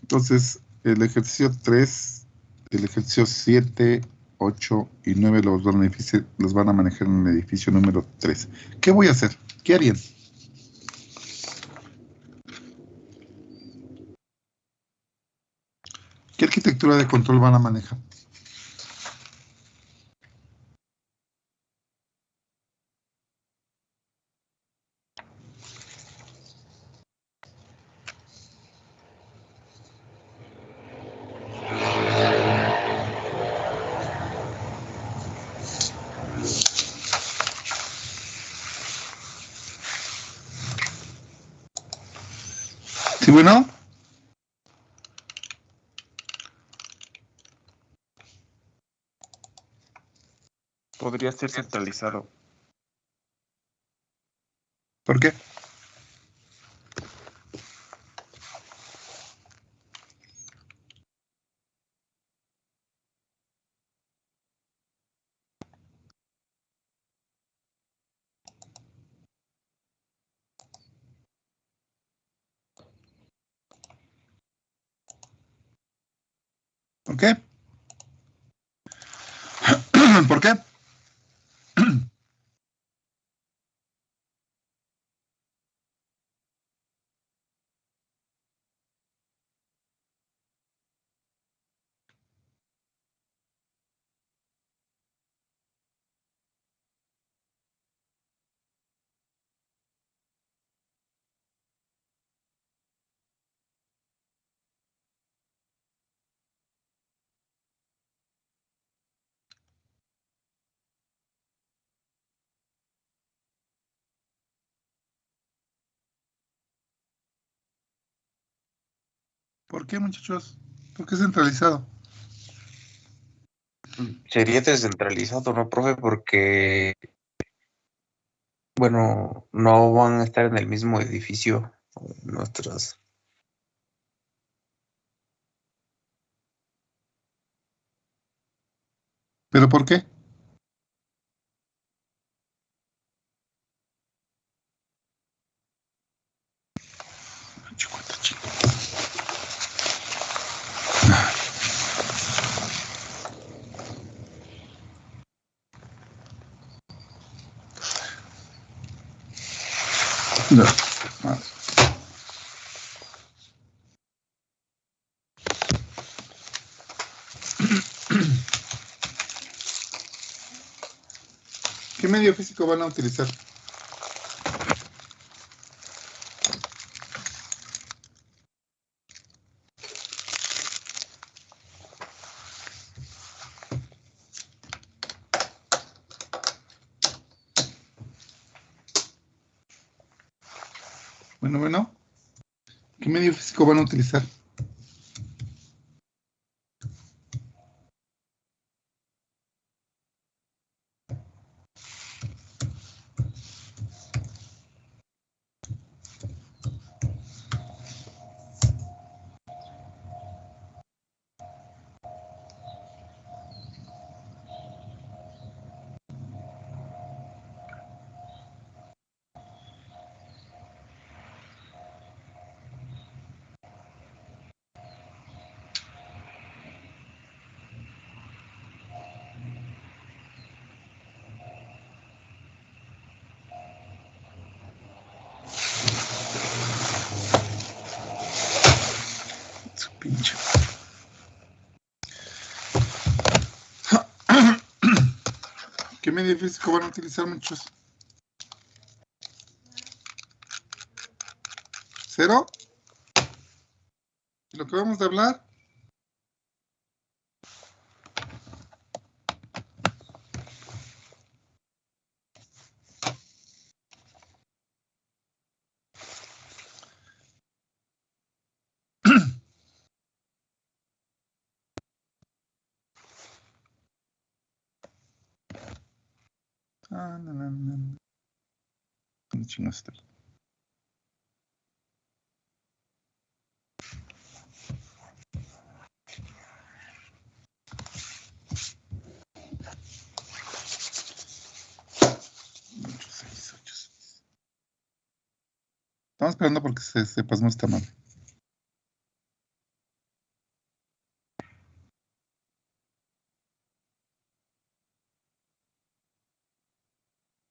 Entonces, el ejercicio 3, el ejercicio 7, 8 y 9 los van a manejar en el edificio número 3. ¿Qué voy a hacer? ¿Qué harían? ¿Qué arquitectura de control van a manejar? ¿Sí, bueno? Podría ser centralizado. ¿Por qué? ¿Ok? ¿Por qué? ¿Por qué, muchachos? ¿Por qué centralizado? Sería descentralizado, ¿no, profe? Porque, bueno, no van a estar en el mismo edificio nuestras. ¿Pero por qué? No. ¿Qué medio físico van a utilizar? Bueno. ¿Qué medio físico van a utilizar? medio físico van a utilizar muchos? ¿Cero? ¿Lo que vamos a hablar? No. ¿Dónde chingados está? Estamos esperando porque se pasó esta madre.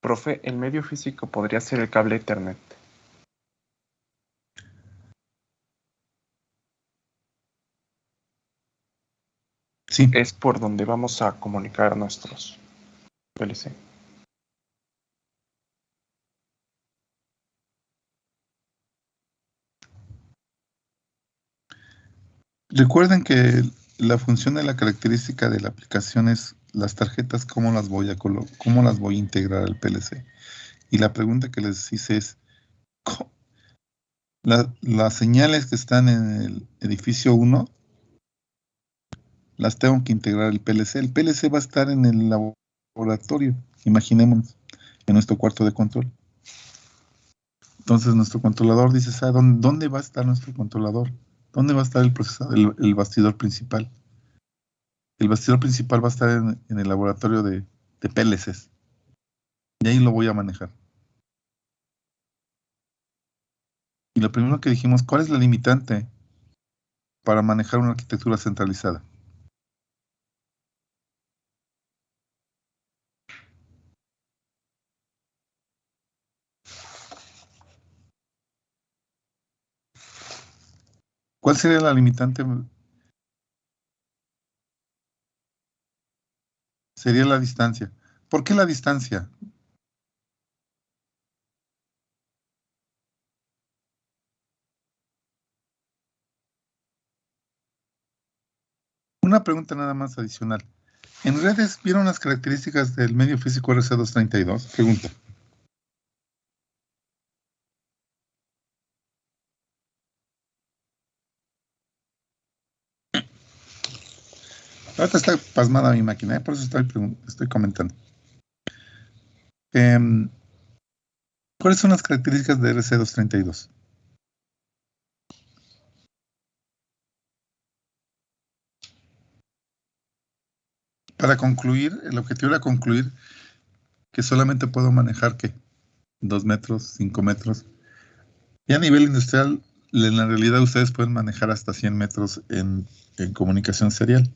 Profe, el medio físico podría ser el cable Ethernet. Sí. Es por donde vamos a comunicar nuestros PLC. Recuerden que la función de la característica de la aplicación es las tarjetas, cómo las voy a integrar al PLC. Y la pregunta que les hice es, las señales que están en el edificio 1, las tengo que integrar al PLC. El PLC va a estar en el laboratorio, imaginémonos, en nuestro cuarto de control. Entonces nuestro controlador dice, ¿dónde va a estar nuestro controlador? ¿Dónde va a estar el procesador, el bastidor principal? El bastidor principal va a estar en el laboratorio de PLCs. Y ahí lo voy a manejar. Y lo primero que dijimos, ¿cuál es la limitante para manejar una arquitectura centralizada? ¿Cuál sería la limitante? Sería la distancia. ¿Por qué la distancia? Una pregunta nada más adicional. ¿En redes vieron las características del medio físico RC232? Pregunta. Ahorita está pasmada mi máquina, por eso estoy comentando. ¿Cuáles son las características de RC232? Para concluir, el objetivo era concluir que solamente puedo manejar, ¿qué? 2 metros, 5 metros. Y a nivel industrial, en la realidad ustedes pueden manejar hasta 100 metros en comunicación serial.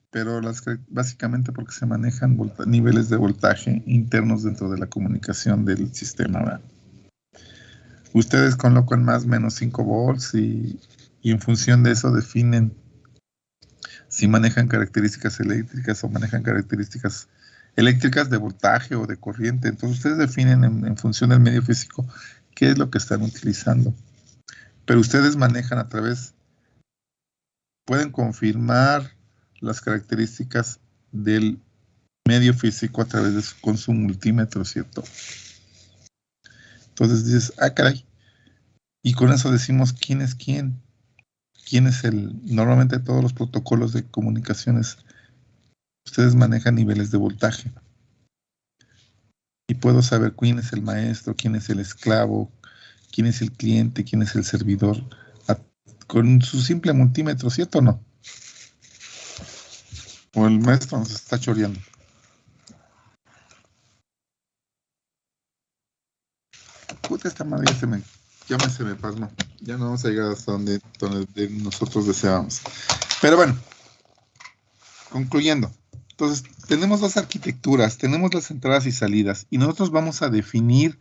Pero básicamente porque se manejan niveles de voltaje internos dentro de la comunicación del sistema, ¿verdad? Ustedes colocan más o menos 5 volts y en función de eso definen si manejan características eléctricas o manejan características eléctricas de voltaje o de corriente. Entonces ustedes definen en función del medio físico qué es lo que están utilizando. Pero ustedes manejan pueden confirmar las características del medio físico a través con su multímetro, ¿cierto? Entonces dices, caray. Y con eso decimos quién es quién. ¿Quién es normalmente todos los protocolos de comunicaciones, ustedes manejan niveles de voltaje. Y puedo saber quién es el maestro, quién es el esclavo, quién es el cliente, quién es el servidor, con su simple multímetro, ¿cierto o no? O el maestro nos está choreando. Puta, esta madre ya se me pasmó. Ya no vamos a llegar hasta donde nosotros deseábamos. Pero bueno, concluyendo. Entonces, tenemos dos arquitecturas, tenemos las entradas y salidas, y nosotros vamos a definir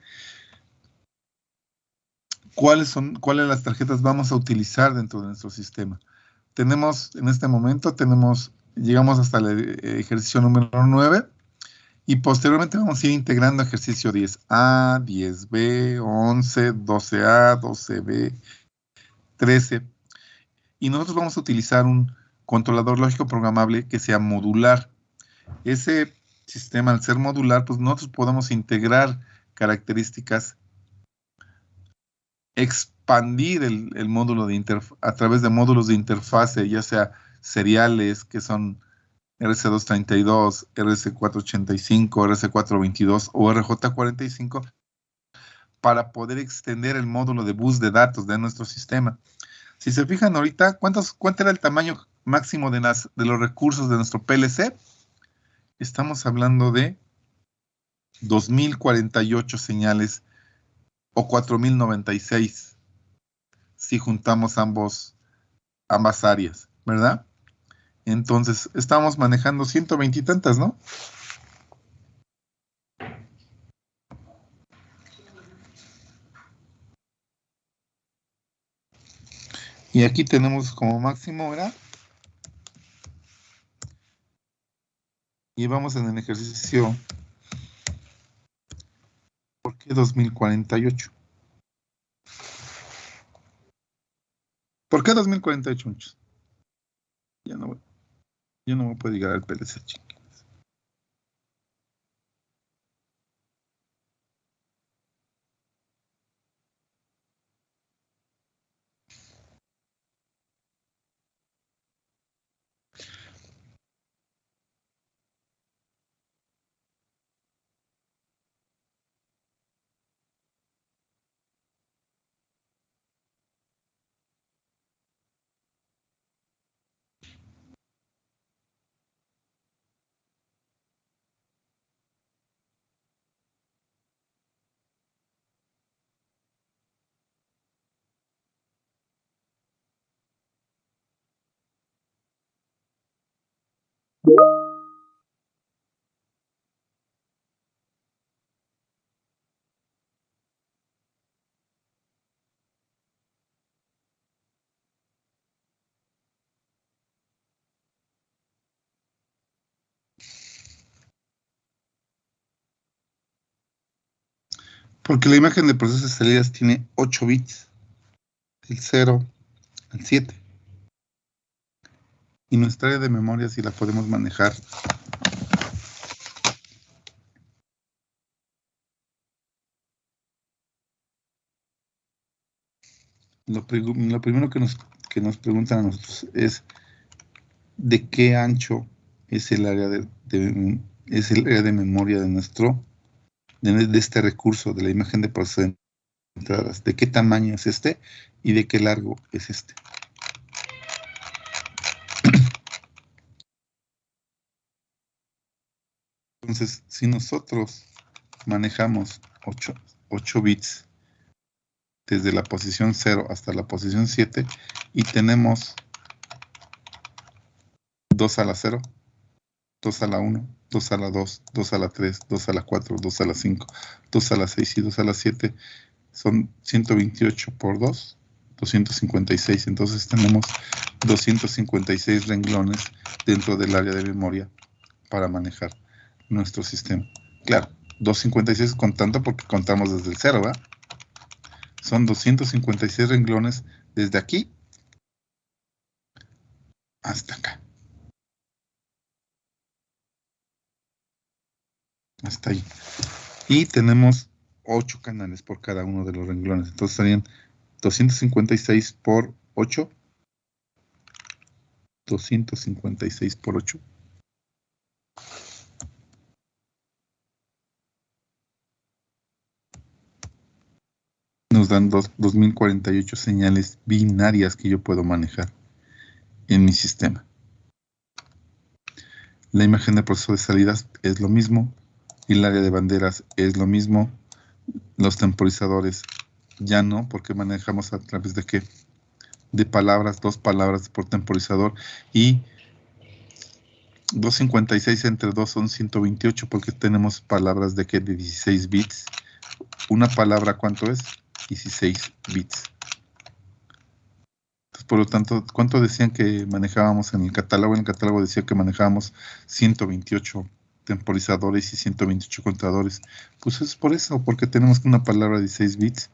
cuáles de las tarjetas vamos a utilizar dentro de nuestro sistema. En este momento tenemos Llegamos hasta el ejercicio número 9 y posteriormente vamos a ir integrando ejercicio 10A, 10B, 11, 12A, 12B, 13. Y nosotros vamos a utilizar un controlador lógico programable que sea modular. Ese sistema, al ser modular, pues nosotros podemos integrar características, expandir el módulo a través de módulos de interfase, ya sea seriales, que son RC232, RC485, RC422 o RJ45, para poder extender el módulo de bus de datos de nuestro sistema. Si se fijan ahorita, ¿cuánto era el tamaño máximo de los recursos de nuestro PLC? Estamos hablando de 2048 señales o 4096 si juntamos ambas áreas, ¿verdad? Entonces, estamos manejando 120 y tantas, ¿no? Y aquí tenemos como máximo, ¿verdad? Y vamos en el ejercicio. ¿Por qué 2048? ¿Por qué 2048, muchachos? Ya no me puedo llegar al PLC, chicos. Porque la imagen de proceso de salidas tiene 8 bits, del 0 al 7. Y nuestra área de memoria, si la podemos manejar, lo primero que nos preguntan a nosotros es de qué ancho es el área de memoria de este recurso de la imagen de proceso de entradas, de qué tamaño es este y de qué largo es este. Entonces, si nosotros manejamos 8 bits desde la posición 0 hasta la posición 7 y tenemos 2 a la 0, 2 a la 1, 2 a la 2, 2 a la 3, 2 a la 4, 2 a la 5, 2 a la 6 y 2 a la 7, son 128 por 2, 256. Entonces tenemos 256 renglones dentro del área de memoria para manejar nuestro sistema. Claro, 256 contando porque contamos desde el 0, ¿verdad? Son 256 renglones desde aquí hasta acá. Hasta ahí. Y tenemos 8 canales por cada uno de los renglones. Entonces serían 256 por 8. 256 por 8. Nos dan 2048 señales binarias que yo puedo manejar en mi sistema. La imagen de proceso de salidas es lo mismo. Y el área de banderas es lo mismo. Los temporizadores ya no, porque manejamos a través de qué? De palabras, 2 palabras por temporizador. Y 256 entre 2 son 128, porque tenemos palabras de qué? De 16 bits. Una palabra, ¿cuánto es? 16 bits. Entonces por lo tanto, ¿cuánto decían que manejábamos en el catálogo? En el catálogo decía que manejábamos 128 temporizadores y 128 contadores. Pues es por eso, porque tenemos una palabra de 16 bits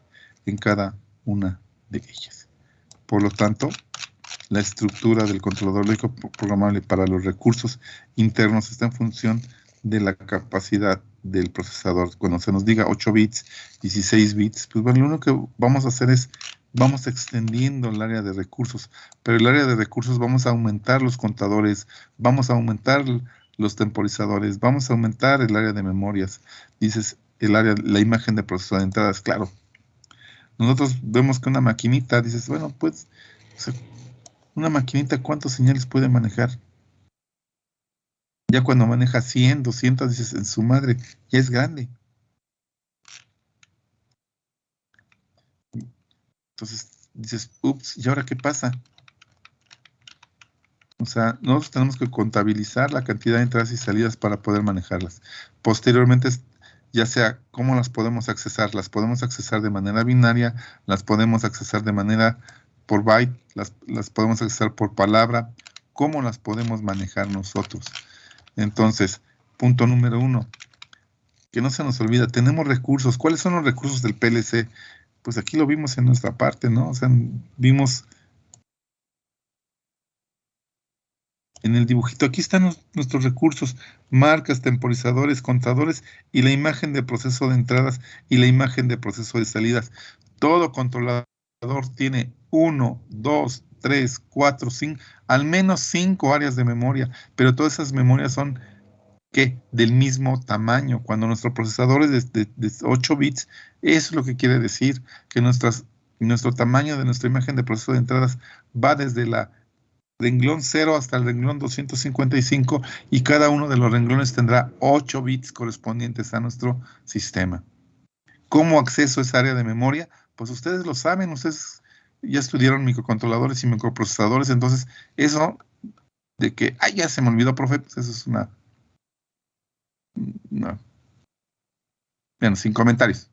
en cada una de ellas. Por lo tanto, la estructura del controlador lógico programable para los recursos internos está en función de la capacidad del procesador. Cuando se nos diga 8 bits, 16 bits, pues bueno, lo único que vamos a hacer es, vamos extendiendo el área de recursos, pero el área de recursos vamos a aumentar los contadores, vamos a aumentar los temporizadores, vamos a aumentar el área de memorias. Dices, el área, la imagen de procesador de entradas, claro. Nosotros vemos que una maquinita, dices, bueno, pues, o sea, una maquinita, ¿cuántas señales puede manejar? Ya cuando maneja 100, 200, dices, en su madre, ya es grande. Entonces, dices, ups, ¿y ahora qué pasa? O sea, nosotros tenemos que contabilizar la cantidad de entradas y salidas para poder manejarlas. Posteriormente, ya sea cómo las podemos accesar de manera binaria, las podemos accesar de manera por byte, las podemos accesar por palabra, cómo las podemos manejar nosotros. Entonces, punto número 1, que no se nos olvida, tenemos recursos. ¿Cuáles son los recursos del PLC? Pues aquí lo vimos en nuestra parte, ¿no? O sea, vimos en el dibujito, aquí están nuestros recursos, marcas, temporizadores, contadores y la imagen de proceso de entradas y la imagen de proceso de salidas. Todo controlador tiene 1, 2, 3, 4, 5, al menos 5 áreas de memoria, pero todas esas memorias son ¿qué? Del mismo tamaño. Cuando nuestro procesador es de 8 bits, eso es lo que quiere decir, que nuestro tamaño de nuestra imagen de proceso de entradas va desde la renglón 0 hasta el renglón 255 y cada uno de los renglones tendrá 8 bits correspondientes a nuestro sistema. ¿Cómo acceso a esa área de memoria? Pues ustedes lo saben, ustedes ya estudiaron microcontroladores y microprocesadores, entonces eso de que, ay, ya se me olvidó, profe, pues eso es una... No. Bueno, sin comentarios.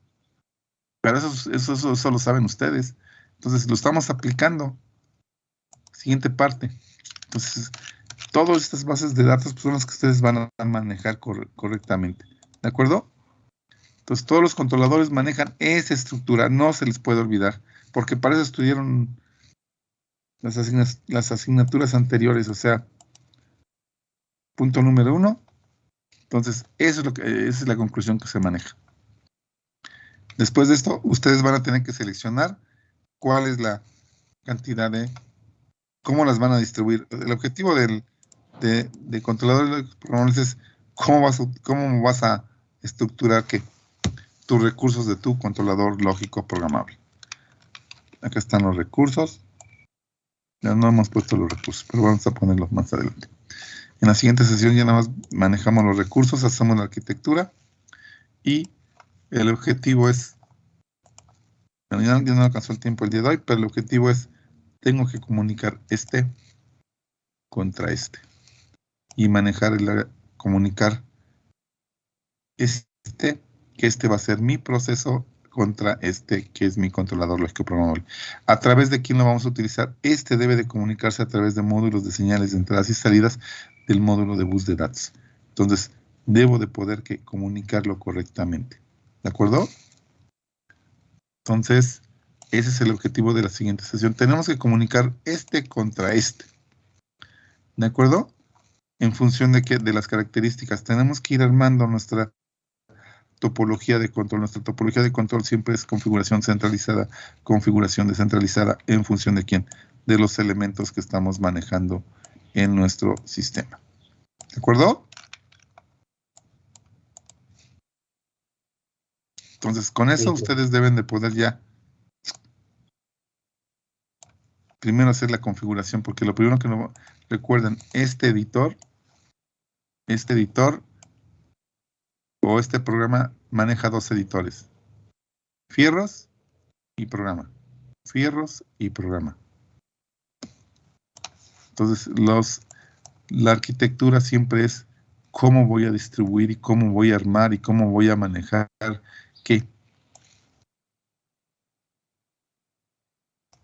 Pero eso lo saben ustedes. Entonces, lo estamos aplicando. Siguiente parte. Entonces, todas estas bases de datos pues, son las que ustedes van a manejar correctamente. ¿De acuerdo? Entonces, todos los controladores manejan esa estructura. No se les puede olvidar. Porque para eso estudiaron las asignaturas anteriores. O sea, punto número 1. Entonces, esa es la conclusión que se maneja. Después de esto, ustedes van a tener que seleccionar cuál es la cantidad de, cómo las van a distribuir. El objetivo de controladores programables es cómo vas a estructurar tus recursos de tu controlador lógico programable. Acá están los recursos. Ya no hemos puesto los recursos, pero vamos a ponerlos más adelante. En la siguiente sesión ya nada más manejamos los recursos, hacemos la arquitectura y el objetivo es, bueno, ya no alcanzó el tiempo el día de hoy, pero el objetivo es, tengo que comunicar este contra este y comunicar que este va a ser mi proceso contra este que es mi controlador lógico programable. ¿A través de quién lo vamos a utilizar? Este debe de comunicarse a través de módulos de señales de entradas y salidas del módulo de bus de datos. Entonces, debo de poder comunicarlo correctamente. ¿De acuerdo? Entonces, ese es el objetivo de la siguiente sesión. Tenemos que comunicar este contra este. ¿De acuerdo? En función de las características. Tenemos que ir armando nuestra topología de control. Nuestra topología de control siempre es configuración centralizada, configuración descentralizada, ¿en función de quién? De los elementos que estamos manejando en nuestro sistema. ¿De acuerdo? Entonces, con eso ustedes deben de poder ya primero hacer la configuración, porque lo primero que no recuerden, este editor o este programa maneja dos editores, fierros y programa. Fierros y programa. Entonces, la arquitectura siempre es cómo voy a distribuir y cómo voy a armar y cómo voy a manejar qué.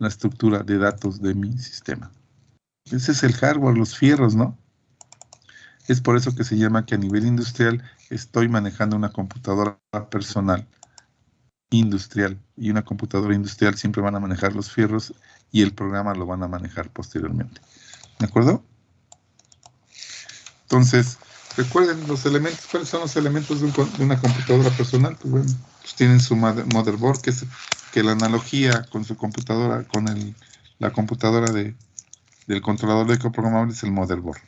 la estructura de datos de mi sistema. Ese es el hardware, los fierros, ¿no? Es por eso que se llama que a nivel industrial estoy manejando una computadora personal industrial, y una computadora industrial siempre van a manejar los fierros y el programa lo van a manejar posteriormente. ¿De acuerdo? Entonces, recuerden los elementos. ¿Cuáles son los elementos de una computadora personal? Pues bueno, pues tienen su motherboard, que es que la analogía con su computadora, con la computadora del controlador lógico programable es el motherboard.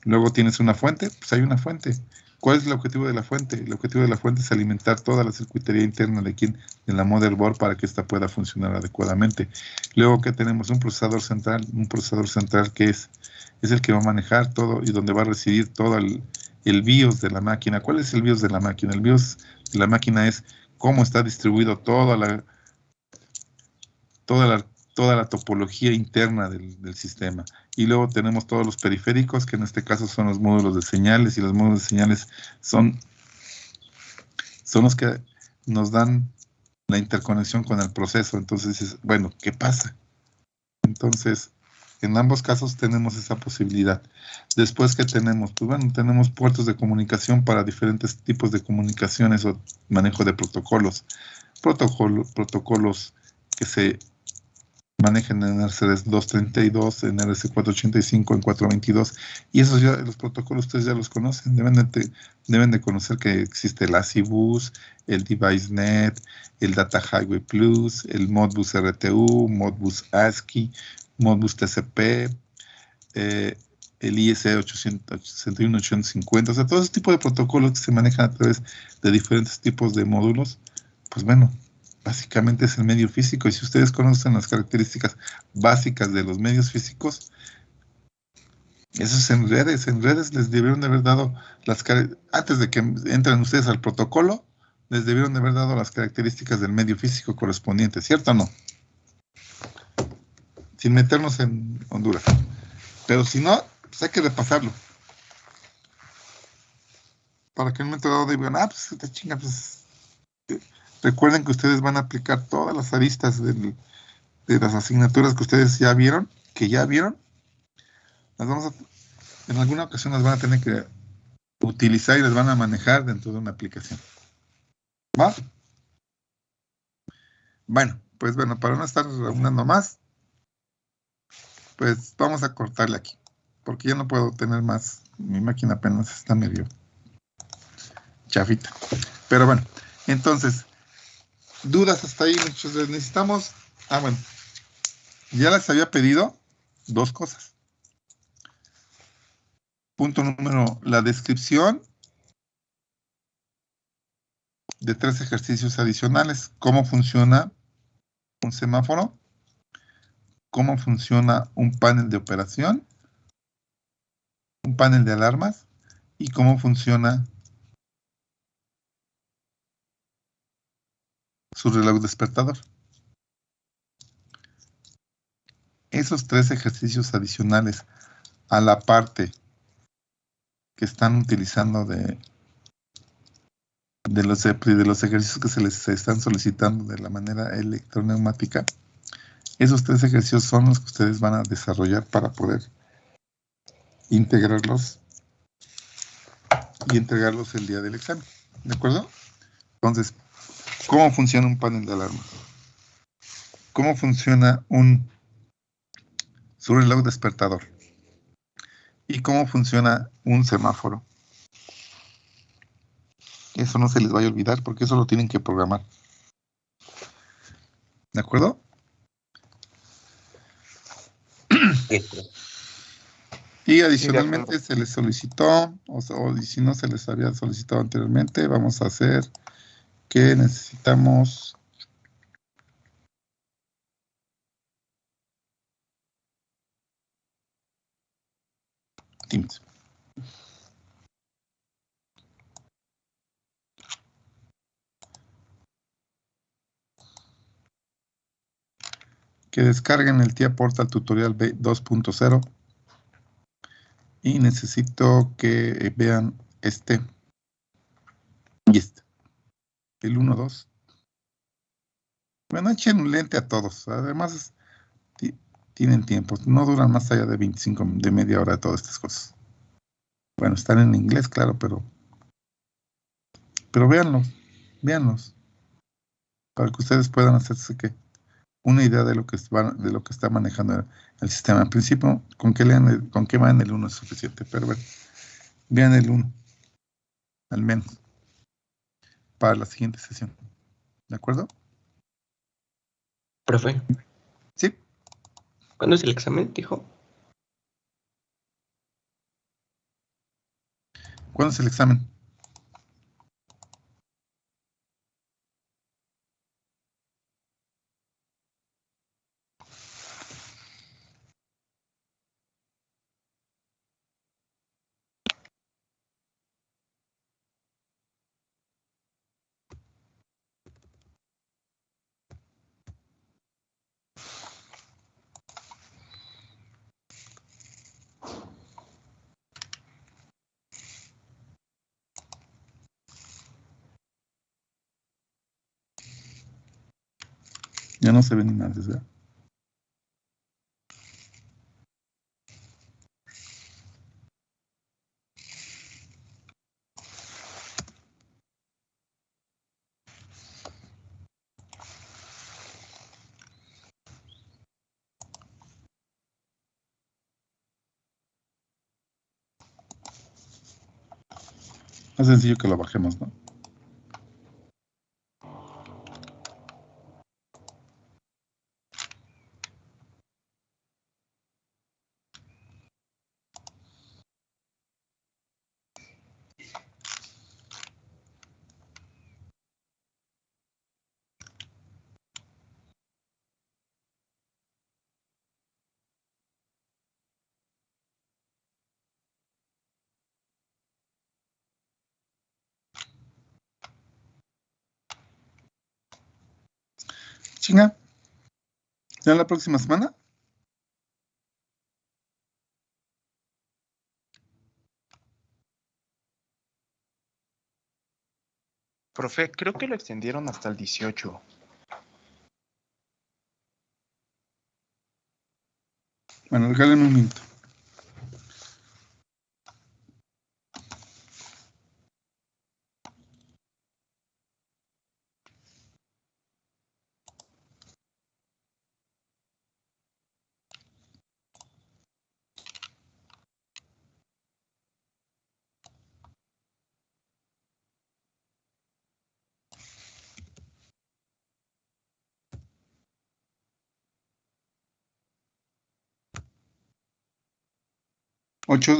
Luego tienes una fuente, pues hay una fuente. ¿Cuál es el objetivo de la fuente? El objetivo de la fuente es alimentar toda la circuitería interna de la motherboard para que ésta pueda funcionar adecuadamente. Luego que tenemos un procesador central que es el que va a manejar todo y donde va a residir todo el BIOS de la máquina. ¿Cuál es el BIOS de la máquina? El BIOS de la máquina es cómo está distribuido toda la topología interna del sistema. Y luego tenemos todos los periféricos, que en este caso son los módulos de señales, y los módulos de señales son los que nos dan la interconexión con el proceso. Entonces dices, bueno, ¿qué pasa? Entonces, en ambos casos tenemos esa posibilidad. Después, ¿qué tenemos? Pues bueno, tenemos puertos de comunicación para diferentes tipos de comunicaciones o manejo de protocolos. Protocolos que se manejen en RCD 232, en RC485, en 422, y esos ya, los protocolos ustedes ya los conocen, deben de conocer que existe el ASIBus, el DeviceNet, el Data Highway Plus, el Modbus RTU, Modbus ASCII, Modbus TCP, el IEC 61850, o sea, todo ese tipo de protocolos que se manejan a través de diferentes tipos de módulos, pues bueno, básicamente es el medio físico, y si ustedes conocen las características básicas de los medios físicos, eso es en redes les debieron de haber dado antes de que entren ustedes al protocolo, les debieron de haber dado las características del medio físico correspondiente, ¿cierto o no? Sin meternos en Honduras. Pero si no, pues hay que repasarlo. Para que en un momento dado digan, pues esta chinga, pues... Recuerden que ustedes van a aplicar todas las aristas de las asignaturas que ustedes ya vieron, en alguna ocasión las van a tener que utilizar y las van a manejar dentro de una aplicación. ¿Va? Bueno, pues bueno, para no estar reuniendo más, pues vamos a cortarle aquí, porque ya no puedo tener más, mi máquina apenas está medio chafita. Pero bueno, entonces... ¿Dudas hasta ahí, muchachos? Necesitamos... bueno. Ya les había pedido 2 cosas. Punto número, la descripción de 3 ejercicios adicionales. ¿Cómo funciona un semáforo? ¿Cómo funciona un panel de operación? Un panel de alarmas. ¿Y cómo funciona su reloj despertador? Esos 3 ejercicios adicionales a la parte que están utilizando de los ejercicios que se les están solicitando de la manera electroneumática, esos 3 ejercicios son los que ustedes van a desarrollar para poder integrarlos y entregarlos el día del examen. ¿De acuerdo? Entonces, ¿cómo funciona un panel de alarma? ¿Cómo funciona su reloj despertador? ¿Y cómo funciona un semáforo? Eso no se les vaya a olvidar porque eso lo tienen que programar. ¿De acuerdo? Y adicionalmente se les solicitó, o si no se les había solicitado anteriormente, vamos a hacer que necesitamos Teams. Que descarguen el TIA Portal Tutorial 2.0 y necesito que vean este y este, el 1.2. Bueno, echen un lente a todos. Además, tienen tiempo. No duran más allá de 25, de media hora todas estas cosas. Bueno, están en inglés, claro, pero véanlos, para que ustedes puedan hacerse una idea de lo que está manejando el sistema. En principio, con que van el 1 es suficiente, pero bueno, vean el 1, al menos, para la siguiente sesión. ¿De acuerdo? Profe, Sí. ¿cuándo es el examen, dijo? ¿Cuándo es el examen? Ya no se ven ni nada, ¿verdad? Más sencillo que lo bajemos, ¿no? Chinga. ¿Ya la próxima semana? Profe, creo que lo extendieron hasta el 18. Bueno, regálenme un minuto.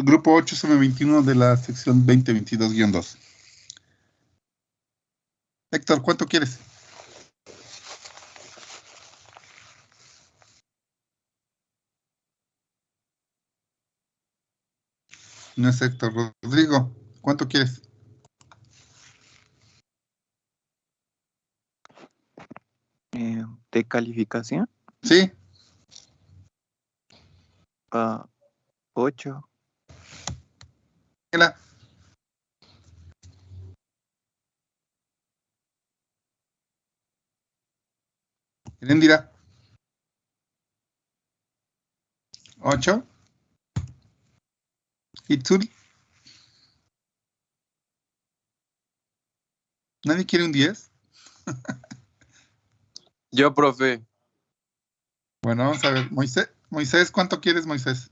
Grupo 8, SM21 de la sección 2022-2. Héctor, ¿cuánto quieres? No es Héctor. Rodrigo, ¿cuánto quieres? ¿De calificación? Sí. 8. Mira. Erendira. 8. Itzul. ¿Nadie quiere un 10? Yo, profe. Bueno, vamos a ver. Moisés, ¿cuánto quieres, Moisés?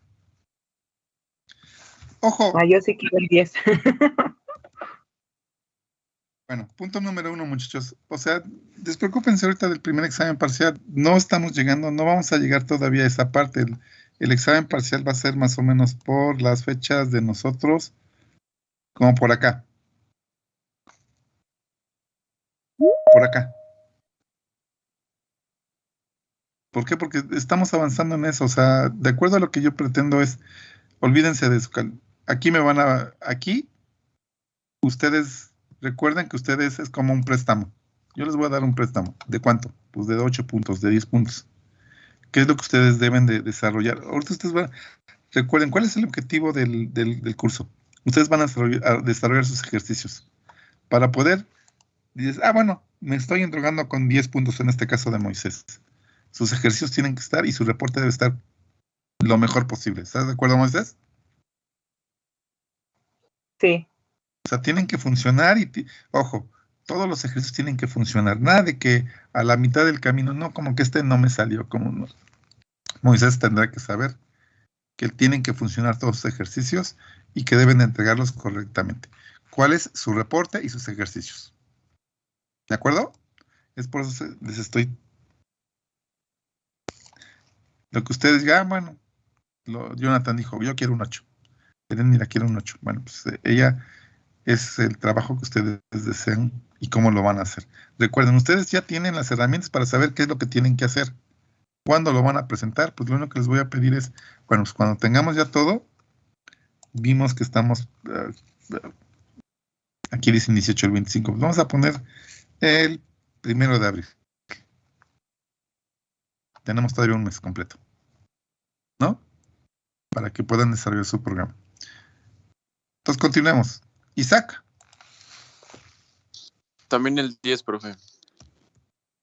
Ojo. Yo sí quiero el 10. Bueno, punto número 1, muchachos. O sea, despreocúpense ahorita del primer examen parcial. No estamos llegando, no vamos a llegar todavía a esa parte. El examen parcial va a ser más o menos por las fechas de nosotros, como por acá. Por acá. ¿Por qué? Porque estamos avanzando en eso. O sea, de acuerdo a lo que yo pretendo es, olvídense de su aquí, ustedes, recuerden que ustedes es como un préstamo. Yo les voy a dar un préstamo. ¿De cuánto? Pues de 8 puntos, de 10 puntos. ¿Qué es lo que ustedes deben de desarrollar? Ahorita ustedes recuerden, ¿cuál es el objetivo del curso? Ustedes van a desarrollar sus ejercicios. Para poder, dices, bueno, me estoy entregando con 10 puntos en este caso de Moisés. Sus ejercicios tienen que estar y su reporte debe estar lo mejor posible. ¿Estás de acuerdo, Moisés? Sí. O sea, tienen que funcionar y, ojo, todos los ejercicios tienen que funcionar. Nada de que a la mitad del camino, no, como que este no me salió. Como no. Moisés tendrá que saber que tienen que funcionar todos los ejercicios y que deben entregarlos correctamente. ¿Cuál es su reporte y sus ejercicios? ¿De acuerdo? Es por eso les estoy... Lo que ustedes digan, bueno, Jonathan dijo, yo quiero un 8. Mira, quiero un 8. Bueno, pues ella es el trabajo que ustedes desean y cómo lo van a hacer. Recuerden, ustedes ya tienen las herramientas para saber qué es lo que tienen que hacer. ¿Cuándo lo van a presentar? Pues lo único que les voy a pedir es, bueno, pues cuando tengamos ya todo, vimos que estamos, aquí dicen 18 el 25, pues vamos a poner el 1 de abril. Tenemos todavía un mes completo, ¿no? Para que puedan desarrollar su programa. Entonces, continuemos. Isaac. También el 10, profe.